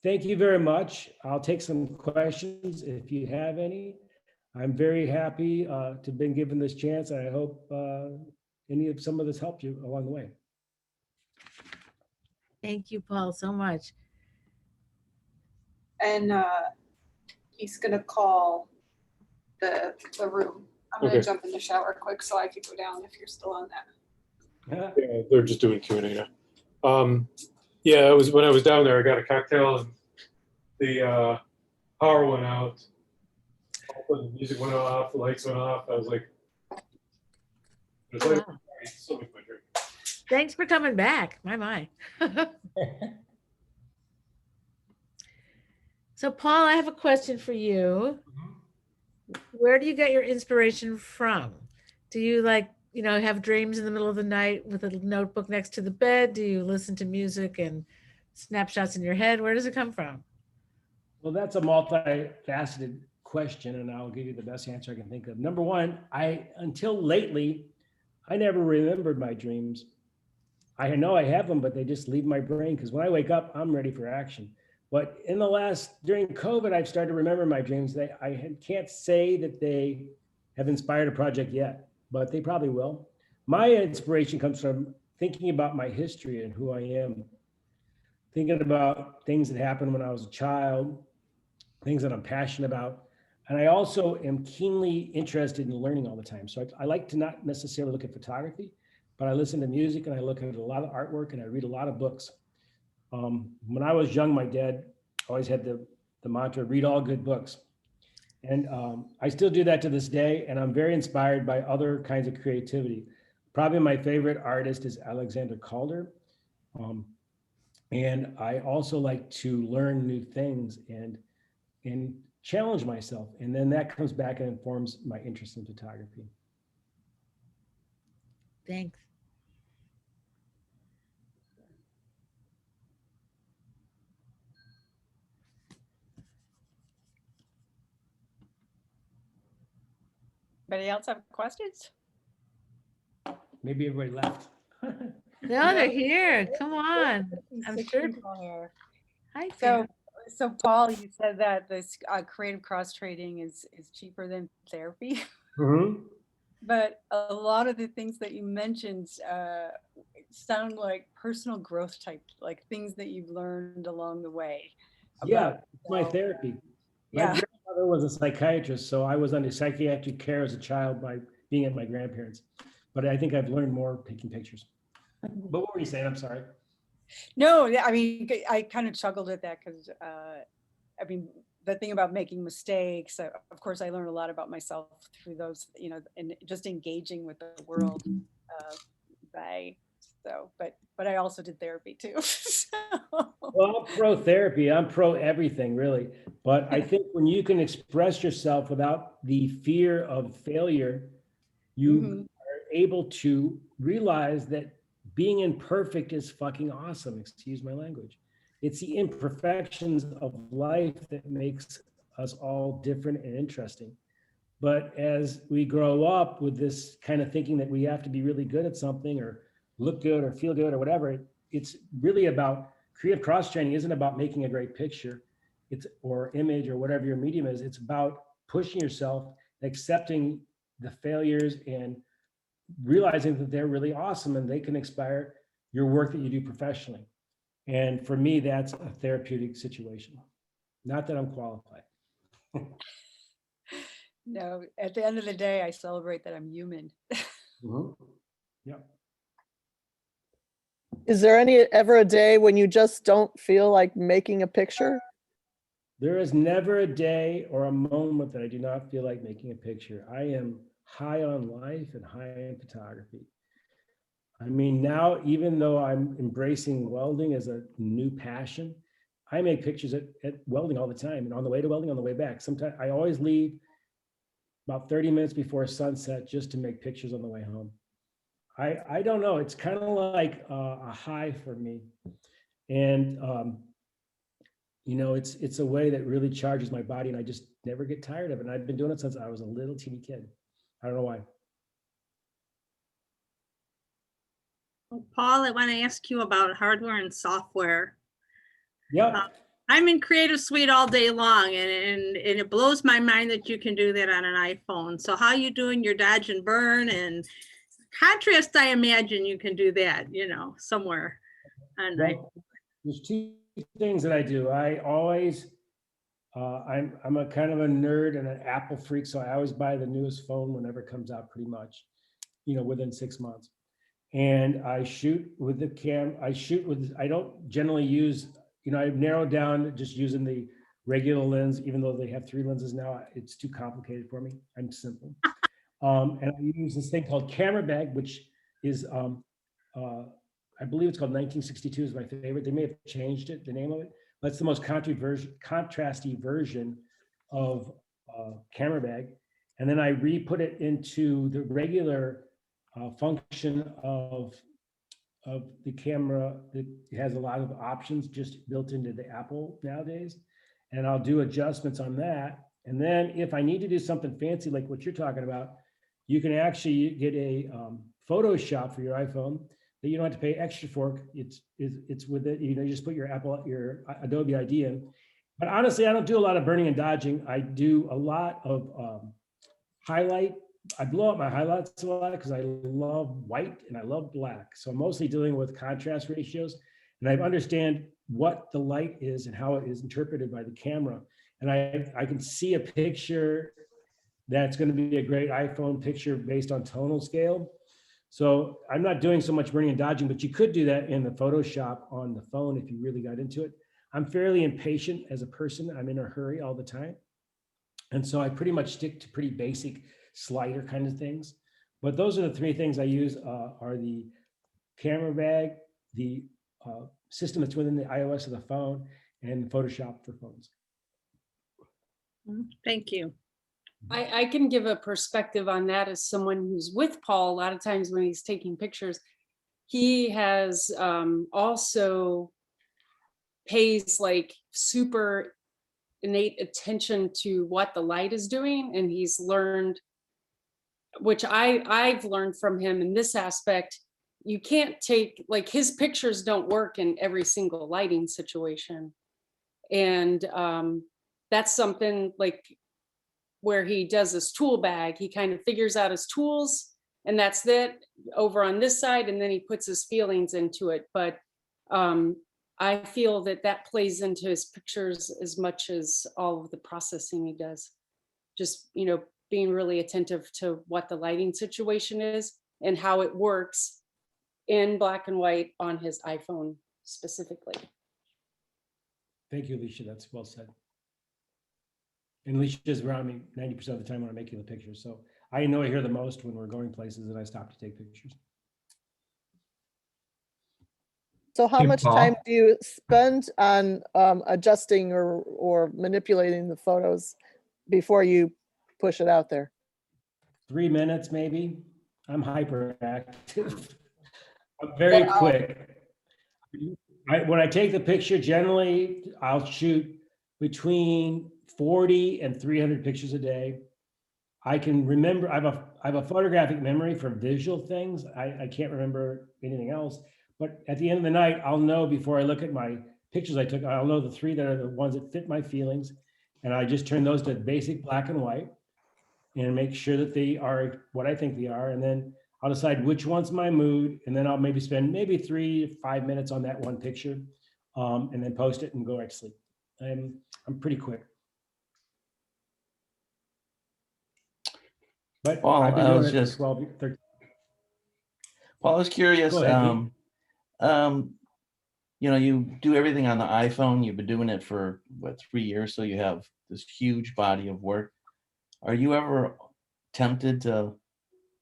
Thank you very much. I'll take some questions if you have any. I'm very happy to have been given this chance. And I hope some of this helped you along the way. Thank you, Paul, so much. And he's gonna call the room. I'm gonna Okay. jump in the shower quick so I could go down if you're still on that. Yeah, they're just doing Q&A now. Yeah, it was when I was down there, I got a cocktail and the power went out. The music went off, the lights went off. I was like, Wow. so much my drink. Thanks for coming back. My. So, Paul, I have a question for you. Where do you get your inspiration from? Do you have dreams in the middle of the night with a notebook next to the bed? Do you listen to music and snapshots in your head? Where does it come from? Well, that's a multifaceted question, and I'll give you the best answer I can think of. Number one, until lately, I never remembered my dreams. I know I have them, but they just leave my brain because when I wake up, I'm ready for action. But during COVID, I've started to remember my dreams. I can't say that they have inspired a project yet, but they probably will. My inspiration comes from thinking about my history and who I am, thinking about things that happened when I was a child, things that I'm passionate about. And I also am keenly interested in learning all the time. So I like to not necessarily look at photography, but I listen to music and I look at a lot of artwork and I read a lot of books. When I was young, my dad always had the mantra, read all good books. And I still do that to this day, and I'm very inspired by other kinds of creativity. Probably my favorite artist is Alexander Calder. And I also like to learn new things and challenge myself. And then that comes back and informs my interest in photography. Thanks. Anybody else have questions? Maybe everybody left. No, they're here. Come on. I'm Six sure. people here. Hi, So, Pam. Paul, you said that this creative cross training is cheaper than therapy, Mhm. but a lot of the things that you mentioned sound like personal growth type, like things that you've learned along the way. Yeah, about it's my yourself. therapy. My Yeah. grandmother was a psychiatrist, so I was under psychiatric care as a child by being at my grandparents. But I think I've learned more taking pictures. But what were you saying? I'm sorry. No, I mean, I kind of chuckled at that because, I mean, the thing about making mistakes, of course, I learned a lot about myself through those, you know, and just engaging with the world but I also did therapy too. So. Well, I'm pro therapy. I'm pro everything, really. But I think when you can express yourself without the fear of failure, you are able to realize that being imperfect is fucking awesome. Excuse my language. It's the imperfections of life that makes us all different and interesting. But as we grow up with this kind of thinking that we have to be really good at something or look good or feel good or whatever, it's really about creative cross training isn't about making a great picture, or image or whatever your medium is. It's about pushing yourself, accepting the failures and realizing that they're really awesome and they can inspire your work that you do professionally. And for me, that's a therapeutic situation. Not that I'm qualified. No, at the end of the day, I celebrate that I'm human. Yeah. Is there ever a day when you just don't feel like making a picture? There is never a day or a moment that I do not feel like making a picture. I am high on life and high in photography. I mean, now, even though I'm embracing welding as a new passion, I make pictures at welding all the time, and on the way to welding, on the way back. Sometimes I always leave about 30 minutes before sunset just to make pictures on the way home. I don't know. It's kind of like a high for me. And, you know, it's a way that really charges my body, and I just never get tired of it. And I've been doing it since I was a little teeny kid. I don't know why. Paul, I want to ask you about hardware and software. Yeah. I'm in Creative Suite all day long, and it blows my mind that you can do that on an iPhone. So how you doing your dodge and burn and contrast? I imagine you can do that, you know, somewhere. And Well, there's two things that I do. I always, I'm a kind of a nerd and an Apple freak, so I always buy the newest phone whenever it comes out, pretty much, you know, within 6 months. And I shoot with the I don't generally use, you know, I've narrowed down just using the regular lens, even though they have 3 lenses now. It's too complicated for me. I'm simple. And I use this thing called Camera Bag, which is, I believe it's called 1962 is my favorite. They may have changed it, the name of it, but it's the most contrasty version of Camera Bag. And then I re-put it into the regular function of the camera that has a lot of options just built into the Apple nowadays. And I'll do adjustments on that. And then if I need to do something fancy like what you're talking about, you can actually get a Photoshop for your iPhone that you don't have to pay extra for. It's with it, you know, you just put your Adobe ID in. But honestly, I don't do a lot of burning and dodging. I do a lot of highlight. I blow up my highlights a lot because I love white and I love black. So I'm mostly dealing with contrast ratios, and I understand what the light is and how it is interpreted by the camera. And I can see a picture that's going to be a great iPhone picture based on tonal scale. So I'm not doing so much burning and dodging, but you could do that in the Photoshop on the phone if you really got into it. I'm fairly impatient as a person. I'm in a hurry all the time. And so I pretty much stick to pretty basic slider kind of things. But those are the three things I use are the camera bag, the system that's within the iOS of the phone, and Photoshop for phones. Thank you. I can give a perspective on that as someone who's with Paul a lot of times when he's taking pictures. He has also pays like super innate attention to what the light is doing, and he's learned, which I've learned from him in this aspect. You can't take, like, his pictures don't work in every single lighting situation, and that's something like where he does his tool bag, he kind of figures out his tools, and that's it over on this side, and then he puts his feelings into it. But I feel that that plays into his pictures as much as all of the processing he does. Just, you know, being really attentive to what the lighting situation is and how it works in black and white on his iPhone specifically. Thank you, Alicia. That's well said. And Alicia's around me 90% of the time when I'm making the pictures. So I know I hear the most when we're going places and I stop to take pictures. So how Hey, much Paul. time do you spend on adjusting or manipulating the photos before you push it out there? 3 minutes, maybe. I'm hyperactive. I'm very quick. When I take the picture, generally, I'll shoot between 40 and 300 pictures a day. I can remember, I have a photographic memory for visual things. I can't remember anything else. But at the end of the night, I'll know before I look at my pictures I took, I'll know the three that are the ones that fit my feelings. And I just turn those to basic black and white and make sure that they are what I think they are. And then I'll decide which one's my mood. And then I'll maybe spend 3 to 5 minutes on that one picture and then post it and go right to sleep. I'm pretty quick. But Paul, I've been I doing was it for just- 12, 13. Paul, I was curious, Go ahead, Pete. you know, you do everything on the iPhone. You've been doing it for what, 3 years, so you have this huge body of work. Are you ever tempted to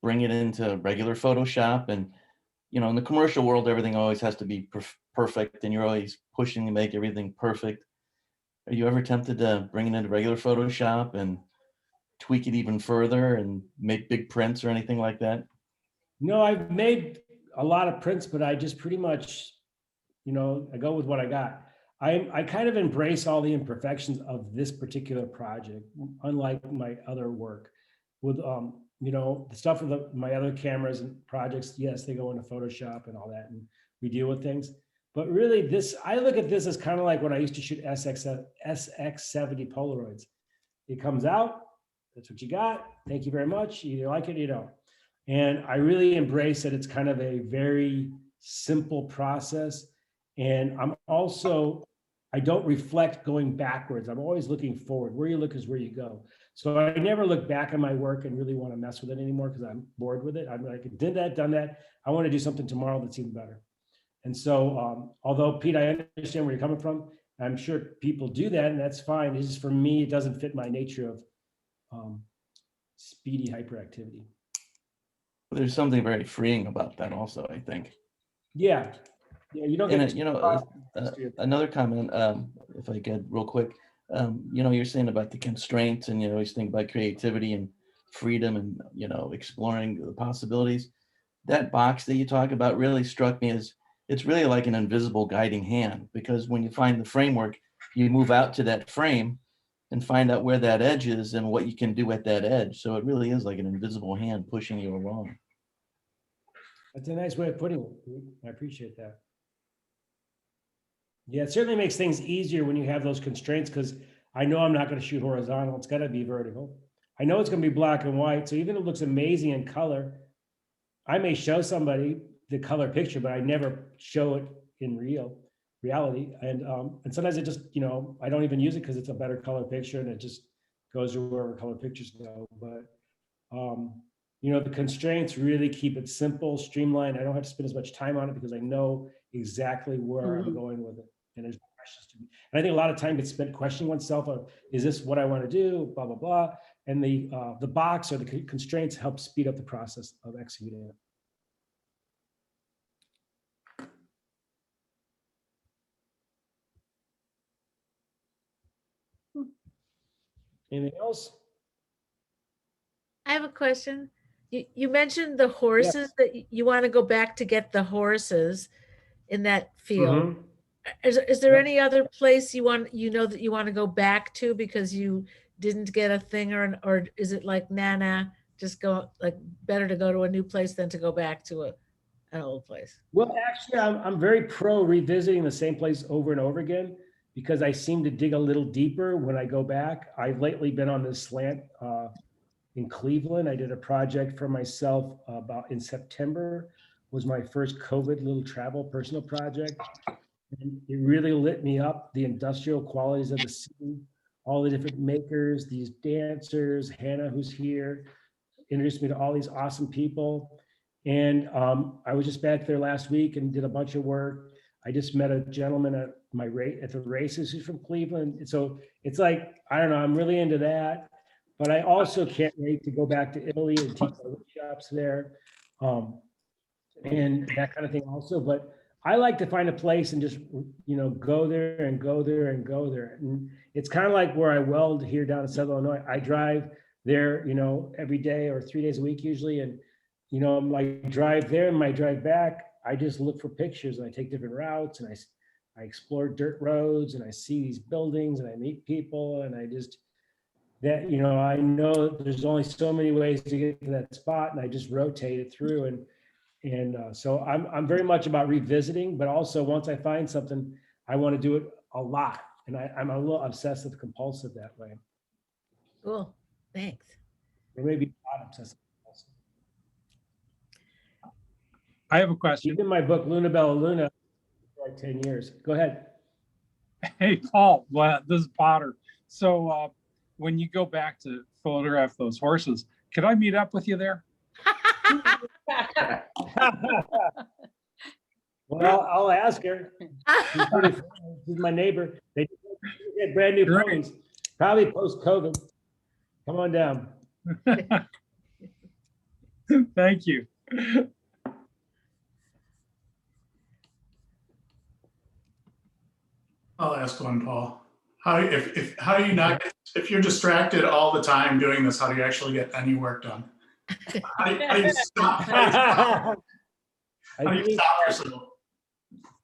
bring it into regular Photoshop? And, you know, in the commercial world, everything always has to be perfect, and you're always pushing to make everything perfect. Are you ever tempted to bring it into regular Photoshop and tweak it even further and make big prints or anything like that? No, I've made a lot of prints, but I just pretty much, you know, I go with what I got. I kind of embrace all the imperfections of this particular project, unlike my other work. With you know, the stuff with my other cameras and projects, yes, they go into Photoshop and all that, and we deal with things. But really, this, I look at this as kind of like when I used to shoot SX70 Polaroids. It comes out, that's what you got. Thank you very much. You either like it or you don't. And I really embrace that it's kind of a very simple process. And I'm also, I don't reflect going backwards. I'm always looking forward. Where you look is where you go. So I never look back at my work and really want to mess with it anymore because I'm bored with it. I'm like, did that, done that. I want to do something tomorrow that's even better. And so, although Pete, I understand where you're coming from. I'm sure people do that, and that's fine. It's just for me, it doesn't fit my nature of speedy hyperactivity. There's something very freeing about that also, I think. Yeah. Yeah, you don't And, get you know, another comment, if I could real quick, you know, you're saying about the constraints, and you always think about creativity and freedom and, you know, exploring the possibilities. That box that you talk about really struck me as, it's really like an invisible guiding hand, because when you find the framework, you move out to that frame and find out where that edge is and what you can do at that edge. So it really is like an invisible hand pushing you along. That's a nice way of putting it. I appreciate that. Yeah, it certainly makes things easier when you have those constraints, because I know I'm not going to shoot horizontal. It's got to be vertical. I know it's going to be black and white. So even if it looks amazing in color, I may show somebody the color picture, but I never show it in reality. And sometimes it just, you know, I don't even use it because it's a better color picture and it just goes to wherever color pictures go. But, you know, the constraints really keep it simple, streamlined. I don't have to spend as much time on it because I know exactly where I'm going with it. And there's questions to me. And I think a lot of time gets spent questioning oneself of, is this what I want to do, blah, blah, blah. And the box or the constraints help speed up the process of executing it. Anything else? I have a question. You mentioned the horses that you want to go back to get the horses in that field. Mhm. Is there Yep. any other place that you want to go back to because you didn't get a thing, or is it like, nah, just go, like, better to go to a new place than to go back to an old place? Well, actually, I'm very pro revisiting the same place over and over again because I seem to dig a little deeper when I go back. I've lately been on this slant in Cleveland. I did a project for myself about in September, was my first COVID little travel personal project. And it really lit me up, the industrial qualities of the city, all the different makers, these dancers, Hannah, who's here, introduced me to all these awesome people. And I was just back there last week and did a bunch of work. I just met a gentleman at the races who's from Cleveland. And so it's like, I don't know, I'm really into that. But I also can't wait to go back to Italy and teach my workshops there, and that kind of thing also. But I like to find a place and just, go there and go there and go there. And it's kind of like where I weld here down in Southern Illinois. I drive there, every day or 3 days a week usually. And, my drive there and my drive back, I just look for pictures and I take different routes and I explore dirt roads and I see these buildings and I meet people and I just, that, I know there's only so many ways to get to that spot and I just rotate it through. And so I'm very much about revisiting, but also once I find something, I want to do it a lot. And I'm a little obsessive compulsive that way. Cool, thanks. Or maybe not obsessive compulsive. I have a question. Even my book, Luna Bella Luna, for like 10 years. Go ahead. Hey, Paul, well, this is Potter. So when you go back to photograph those horses, could I meet up with you there? Well, I'll ask her. She's pretty funny. She's my neighbor. They get brand new ponies, probably post-COVID. Come on down. Thank you. I'll ask one, Paul. How do you not, if you're distracted all the time doing this, how do you actually get any work done? How do you stop? How do you stop yourself?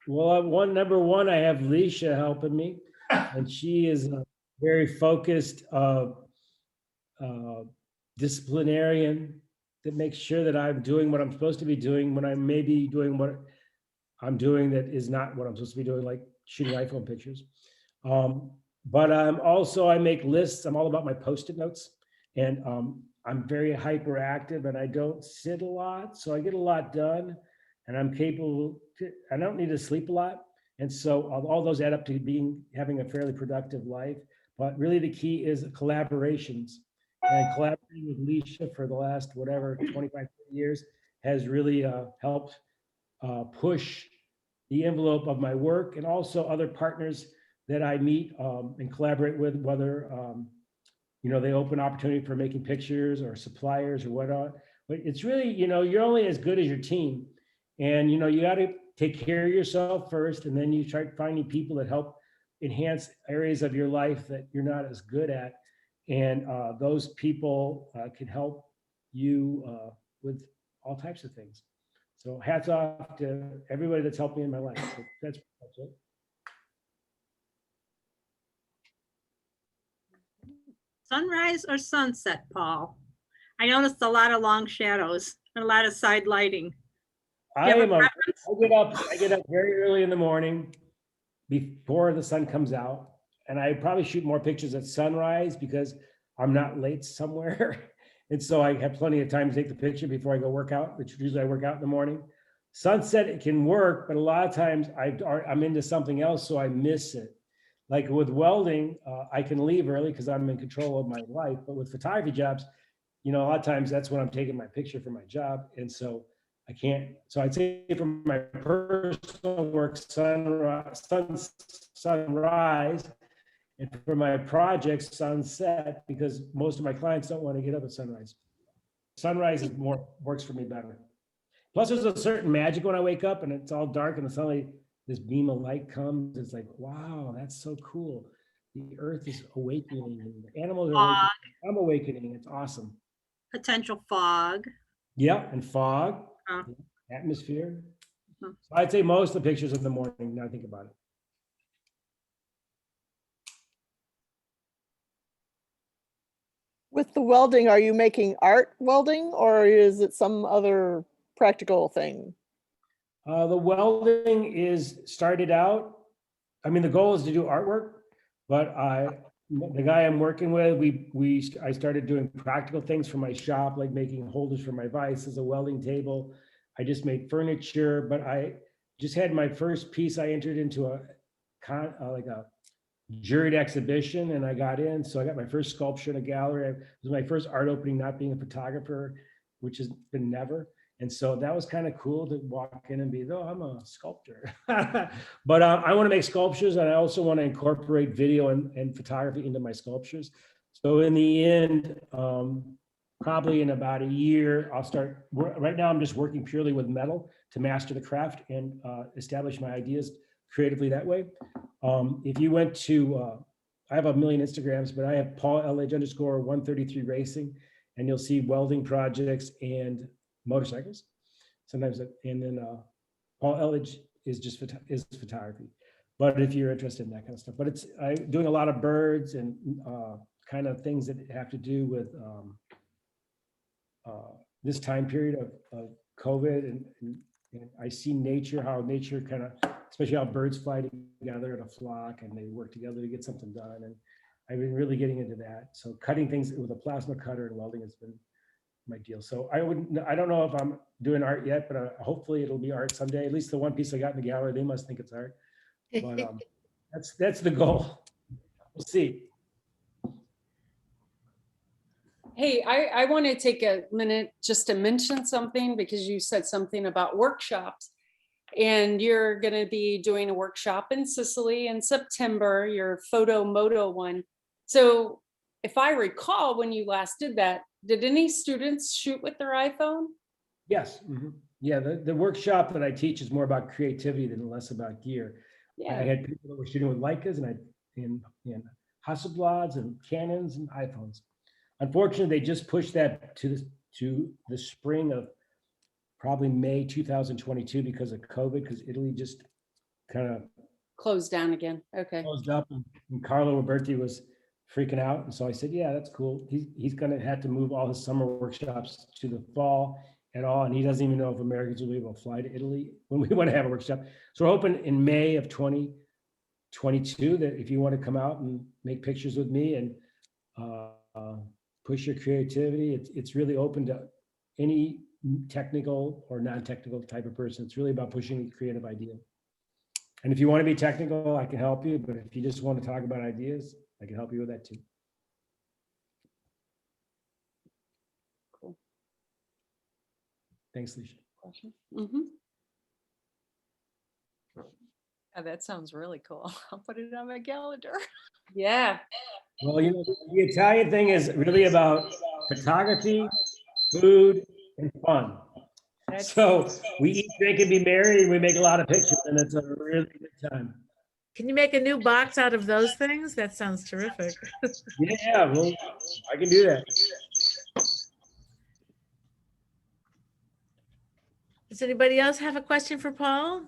Well, number one, I have Leisha helping me, and she is a very focused disciplinarian that makes sure that I'm doing what I'm supposed to be doing when I may be doing what I'm doing that is not what I'm supposed to be doing, like shooting iPhone pictures. But I make lists. I'm all about my Post-it notes, and I'm very hyperactive and I don't sit a lot, so I get a lot done, and I'm capable. I don't need to sleep a lot, and so all those add up to having a fairly productive life. But really, the key is collaborations, and collaborating with Leisha for the last 25 years has really helped push the envelope of my work, and also other partners that I meet and collaborate with, whether they open opportunity for making pictures or suppliers or whatnot. But it's really, you're only as good as your team, and you got to take care of yourself first, and then you try finding people that help enhance areas of your life that you're not as good at, and those people can help you with all types of things. So hats off to everybody that's helped me in my life. So that's it. Sunrise or sunset, Paul? I noticed a lot of long shadows and a lot of side lighting. I get up very early in the morning before the sun comes out, and I probably shoot more pictures at sunrise because I'm not late somewhere. And so I have plenty of time to take the picture before I go work out, which usually I work out in the morning. Sunset, it can work, but a lot of times I'm into something else, so I miss it. Like with welding, I can leave early because I'm in control of my life. But with photography jobs, a lot of times that's when I'm taking my picture for my job. And so I can't. So I'd say for my personal work, sunset sunrise. And for my projects, sunset, because most of my clients don't want to get up at sunrise. Sunrise is more, works for me better. Plus there's a certain magic when I wake up and it's all dark and suddenly this beam of light comes. It's like, wow, that's so cool. The earth is awakening and the animals are awakening. I'm awakening. It's awesome. Potential fog. Yep, and fog, Oh. atmosphere. Mhm. So I'd say most of the pictures in the morning, now I think about it. With the welding, are you making art welding or is it some other practical thing? The welding is started out, I mean, the goal is to do artwork, but the guy I'm working with, I started doing practical things for my shop, like making holders for my vices, a welding table. I just made furniture, but I just had my first piece. I entered into like a juried exhibition and I got in. So I got my first sculpture in a gallery. It was my first art opening, not being a photographer, which has been never. And so that was kind of cool to walk in and be, oh, I'm a sculptor. But I want to make sculptures and I also want to incorporate video and photography into my sculptures. So in the end, probably in about a year, I'll start, right now I'm just working purely with metal to master the craft and establish my ideas creatively that way. If you went to, I have a million Instagrams, but I have Paul Elledge _133 racing, and you'll see welding projects and motorcycles sometimes. And then Paul Elledge is just is photography. But if you're interested in that kind of stuff, but it's doing a lot of birds and kind of things that have to do with this time period of COVID and I see nature, how nature kind of, especially how birds fly together in a flock and they work together to get something done. And I've been really getting into that. So cutting things with a plasma cutter and welding has been my deal. So I don't know if I'm doing art yet, but hopefully it'll be art someday. At least the one piece I got in the gallery, they must think it's art. But that's the goal. We'll see. Hey, I want to take a minute just to mention something because you said something about workshops. And you're going to be doing a workshop in Sicily in September, your photo moto one. So if I recall, when you last did that, did any students shoot with their iPhone? Yes. Mm-hmm. Yeah, the workshop that I teach is more about creativity than less about gear. Yeah. I had people that were shooting with Leicas and Hasselblads and Canons and iPhones. Unfortunately, they just pushed that to the spring of probably May 2022 because of COVID, because Italy just kind of Closed down again. Okay. closed up and Carlo Roberti was freaking out. And so I said, yeah, that's cool. He's going to have to move all his summer workshops to the fall and all. And he doesn't even know if Americans will be able to fly to Italy when we want to have a workshop. So we're open in May of 2022 that if you want to come out and make pictures with me and push your creativity, it's really open to any technical or non-technical type of person. It's really about pushing a creative idea. And if you want to be technical, I can help you. But if you just want to talk about ideas, I can help you with that too. Cool. Thanks, Leisha. Mm-hmm. Oh, that sounds really cool. I'll put it on my calendar. Yeah. Well, the Italian thing is really about photography, food, and fun. So we eat, drink, and be merry, and we make a lot of pictures, and it's a really good time. Can you make a new box out of those things? That sounds terrific. Yeah, well, I can do that. Does anybody else have a question for Paul?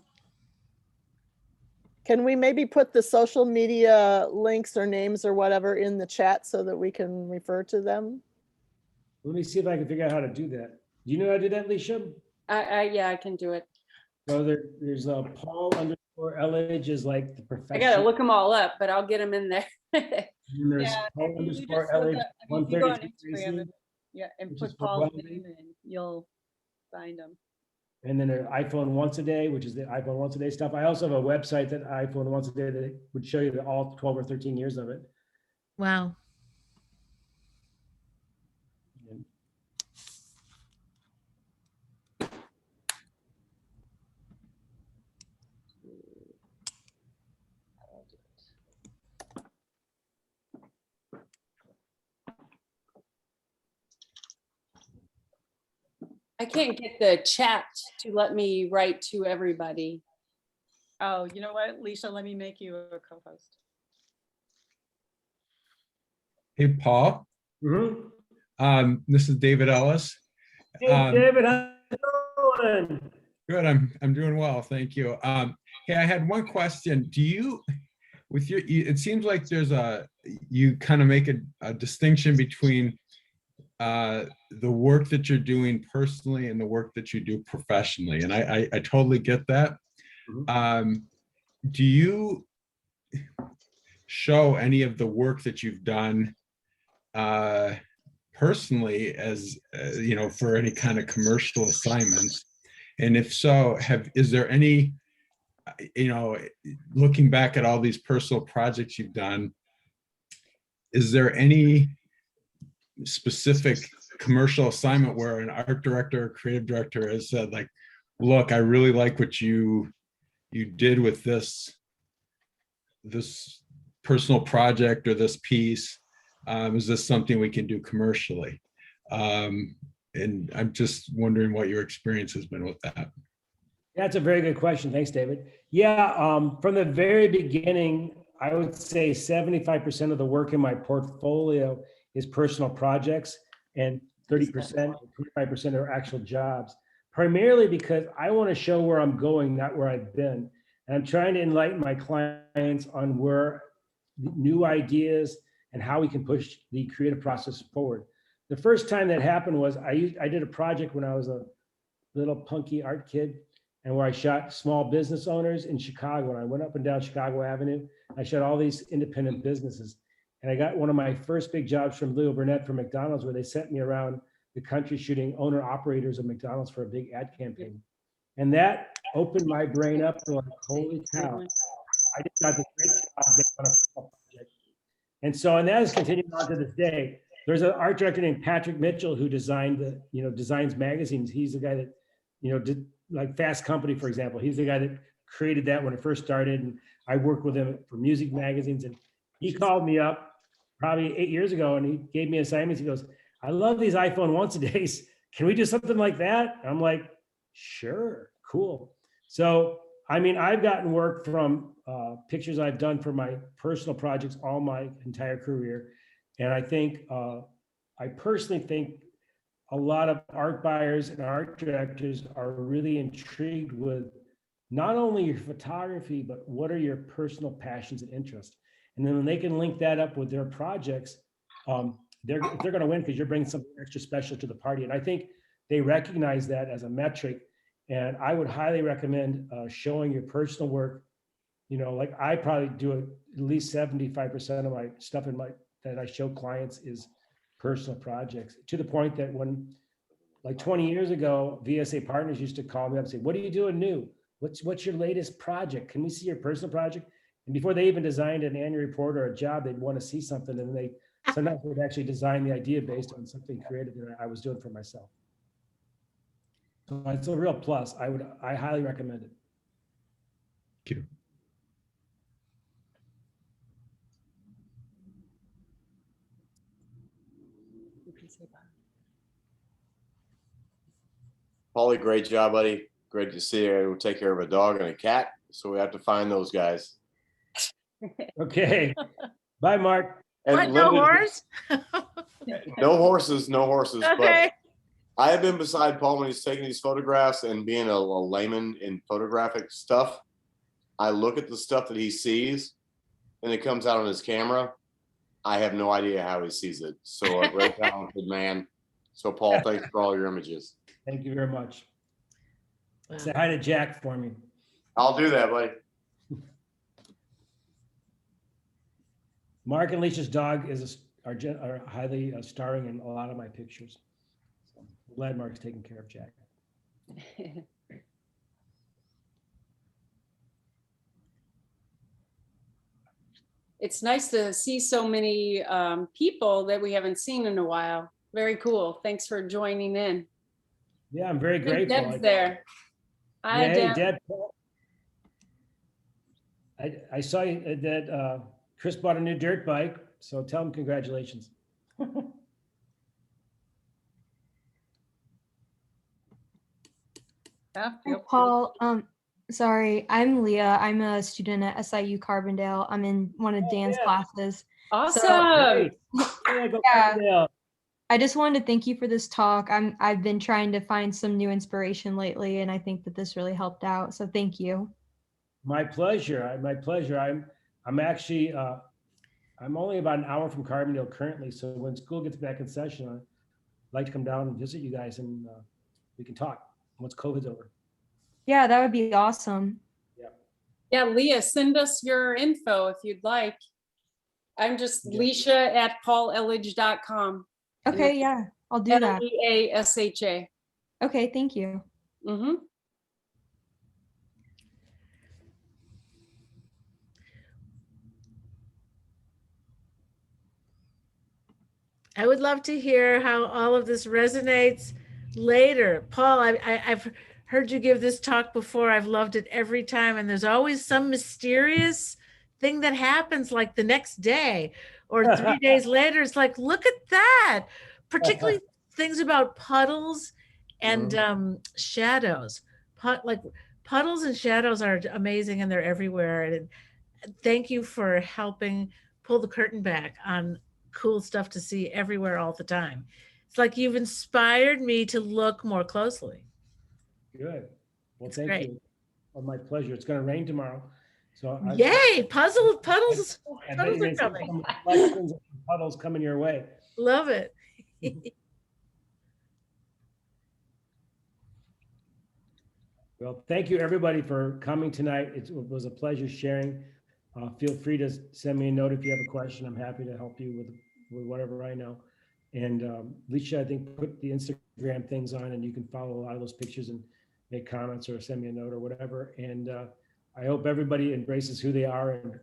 Can we maybe put the social media links or names or whatever in the chat so that we can refer to them? Let me see if I can figure out how to do that. Do you know how to do that, Leisha? Yeah, I can do it. So there's a Paul _Elledge is like the I profession. gotta look them all up, but I'll get them in there. And there's Yeah, Paul if you _ just look Elledge up- I mean, if you go on 133 Instagram and- Yeah, and which is put for Paul's welding. name in, you'll find them. And then an iPhone once a day, which is the iPhone once a day stuff. I also have a website that iPhone once a day that would show you all 12 or 13 years of it. Wow. And I can't get the chat to let me write to everybody. Oh, you know what, Lisa, let me make you a co-host. Hey, Paul. This is David Ellis. Hey, David, how you doing? Good. I'm doing well, thank you. Hey, I had one question. Do you, with your, it seems like you kind of make a distinction between the work that you're doing personally and the work that you do professionally, and I totally get that. Do you show any of the work that you've done personally as you know, for any kind of commercial assignments? And if so, is there any, you know, looking back at all these personal projects you've done, is there any specific commercial assignment where an art director or creative director has said, like, look, I really like what you did with this personal project or this piece. Is this something we can do commercially? And I'm just wondering what your experience has been with that. That's a very good question. Thanks, David. Yeah, from the very beginning, I would say 75% of the work in my portfolio is personal projects, and 30%, 25% are actual jobs, primarily because I want to show where I'm going, not where I've been. And I'm trying to enlighten my clients on where new ideas and how we can push the creative process forward. The first time that happened was I did a project when I was a little punky art kid, and where I shot small business owners in Chicago. And I went up and down Chicago Avenue. I shot all these independent businesses. And I got one of my first big jobs from Leo Burnett from McDonald's, where they sent me around the country shooting owner operators of McDonald's for a big ad campaign. And that opened my brain up to like, holy cow, I just got this great job based on a small project. And so, and that is continuing on to this day. There's an art director named Patrick Mitchell who designed designs magazines. He's the guy that, did like Fast Company, for example. He's the guy that created that when it first started. And I worked with him for music magazines. And he called me up probably 8 years ago and he gave me assignments. He goes, I love these iPhone once-a-days. Can we do something like that? I'm like, sure, cool. So, I mean, I've gotten work from pictures I've done for my personal projects all my entire career. And I think, I personally think a lot of art buyers and art directors are really intrigued with not only your photography, but what are your personal passions and interests. And then when they can link that up with their projects, they're going to win because you're bringing something extra special to the party. And I think they recognize that as a metric. And I would highly recommend showing your personal work. Like I probably do at least 75% of my stuff that I show clients is personal projects, to the point that when, like 20 years ago, VSA partners used to call me up and say, what are you doing new? What's your latest project? Can we see your personal project? And before they even designed an annual report or a job, they'd want to see something. And then sometimes they'd actually design the idea based on something creative that I was doing for myself. So it's a real plus. I highly recommend it. Thank you. Paulie, great job, buddy. Great to see you. We'll take care of a dog and a cat, so we have to find those guys. Okay. Bye, Mark. And What, no Linda- horse? No horses, no horses. Okay. But I have been beside Paul when he's taking these photographs, and being a layman in photographic stuff, I look at the stuff that he sees and it comes out on his camera. I have no idea how he sees it. So a great talented man. So Paul, thanks for all your images. Thank you very much. Wow. Say hi to Jack for me. I'll do that, buddy. Mark and Alicia's dog are highly starring in a lot of my pictures. So I'm glad Mark's taking care of Jack. It's nice to see so many people that we haven't seen in a while. Very cool. Thanks for joining in. Yeah, I'm very I think grateful. Deb's there. Hi, Yeah, Deb. hey, Deb. I saw that Chris bought a new dirt bike, so tell him congratulations. Yeah, Hi, Paul, sorry, I'm Leah. I'm a student at SIU Carbondale. I'm in one of Dan's classes. Awesome. Yeah, I just wanted to thank you for this talk. I've been trying to find some new inspiration lately, and I think that this really helped out. So thank you. My pleasure. My pleasure. I'm actually I'm only about an hour from Carbondale currently. So when school gets back in session, I'd like to come down and visit you guys, and we can talk once COVID's over. Yeah, that would be awesome. Yeah, Leah, send us your info if you'd like. I'm just Leisha at pauleledge.com. Okay, yeah, I'll do that. Leasha. Okay, thank you. Mm-hmm. I would love to hear how all of this resonates later. Paul, I've heard you give this talk before. I've loved it every time. And there's always some mysterious thing that happens like the next day or 3 days later. It's like, look at that. Particularly things about puddles and shadows. Puddles and shadows are amazing and they're everywhere. And thank you for helping pull the curtain back on cool stuff to see everywhere all the time. It's like you've inspired me to look more closely. Good. Well, It's thank great. you. Well, my pleasure. It's going to rain tomorrow. So Yay, puddles and are then coming. some reflections and puddles coming your way. Love it. Well, thank you everybody for coming tonight. It was a pleasure sharing. Feel free to send me a note if you have a question. I'm happy to help you with whatever I know. And Leisha, I think, put the Instagram things on and you can follow a lot of those pictures and make comments or send me a note or whatever. And I hope everybody embraces who they are and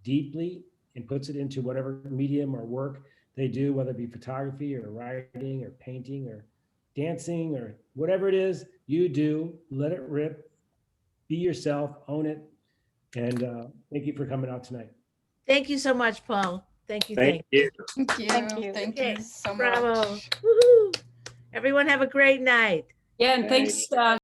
deeply and puts it into whatever medium or work they do, whether it be photography or writing or painting or dancing or whatever it is you do, let it rip, be yourself, own it. And thank you for coming out tonight. Thank you so much, Paul. Thank you. Thank you. Thank you. Thank Okay, you so bravo. much. Woohoo. Everyone have a great night. Yeah, and thanks,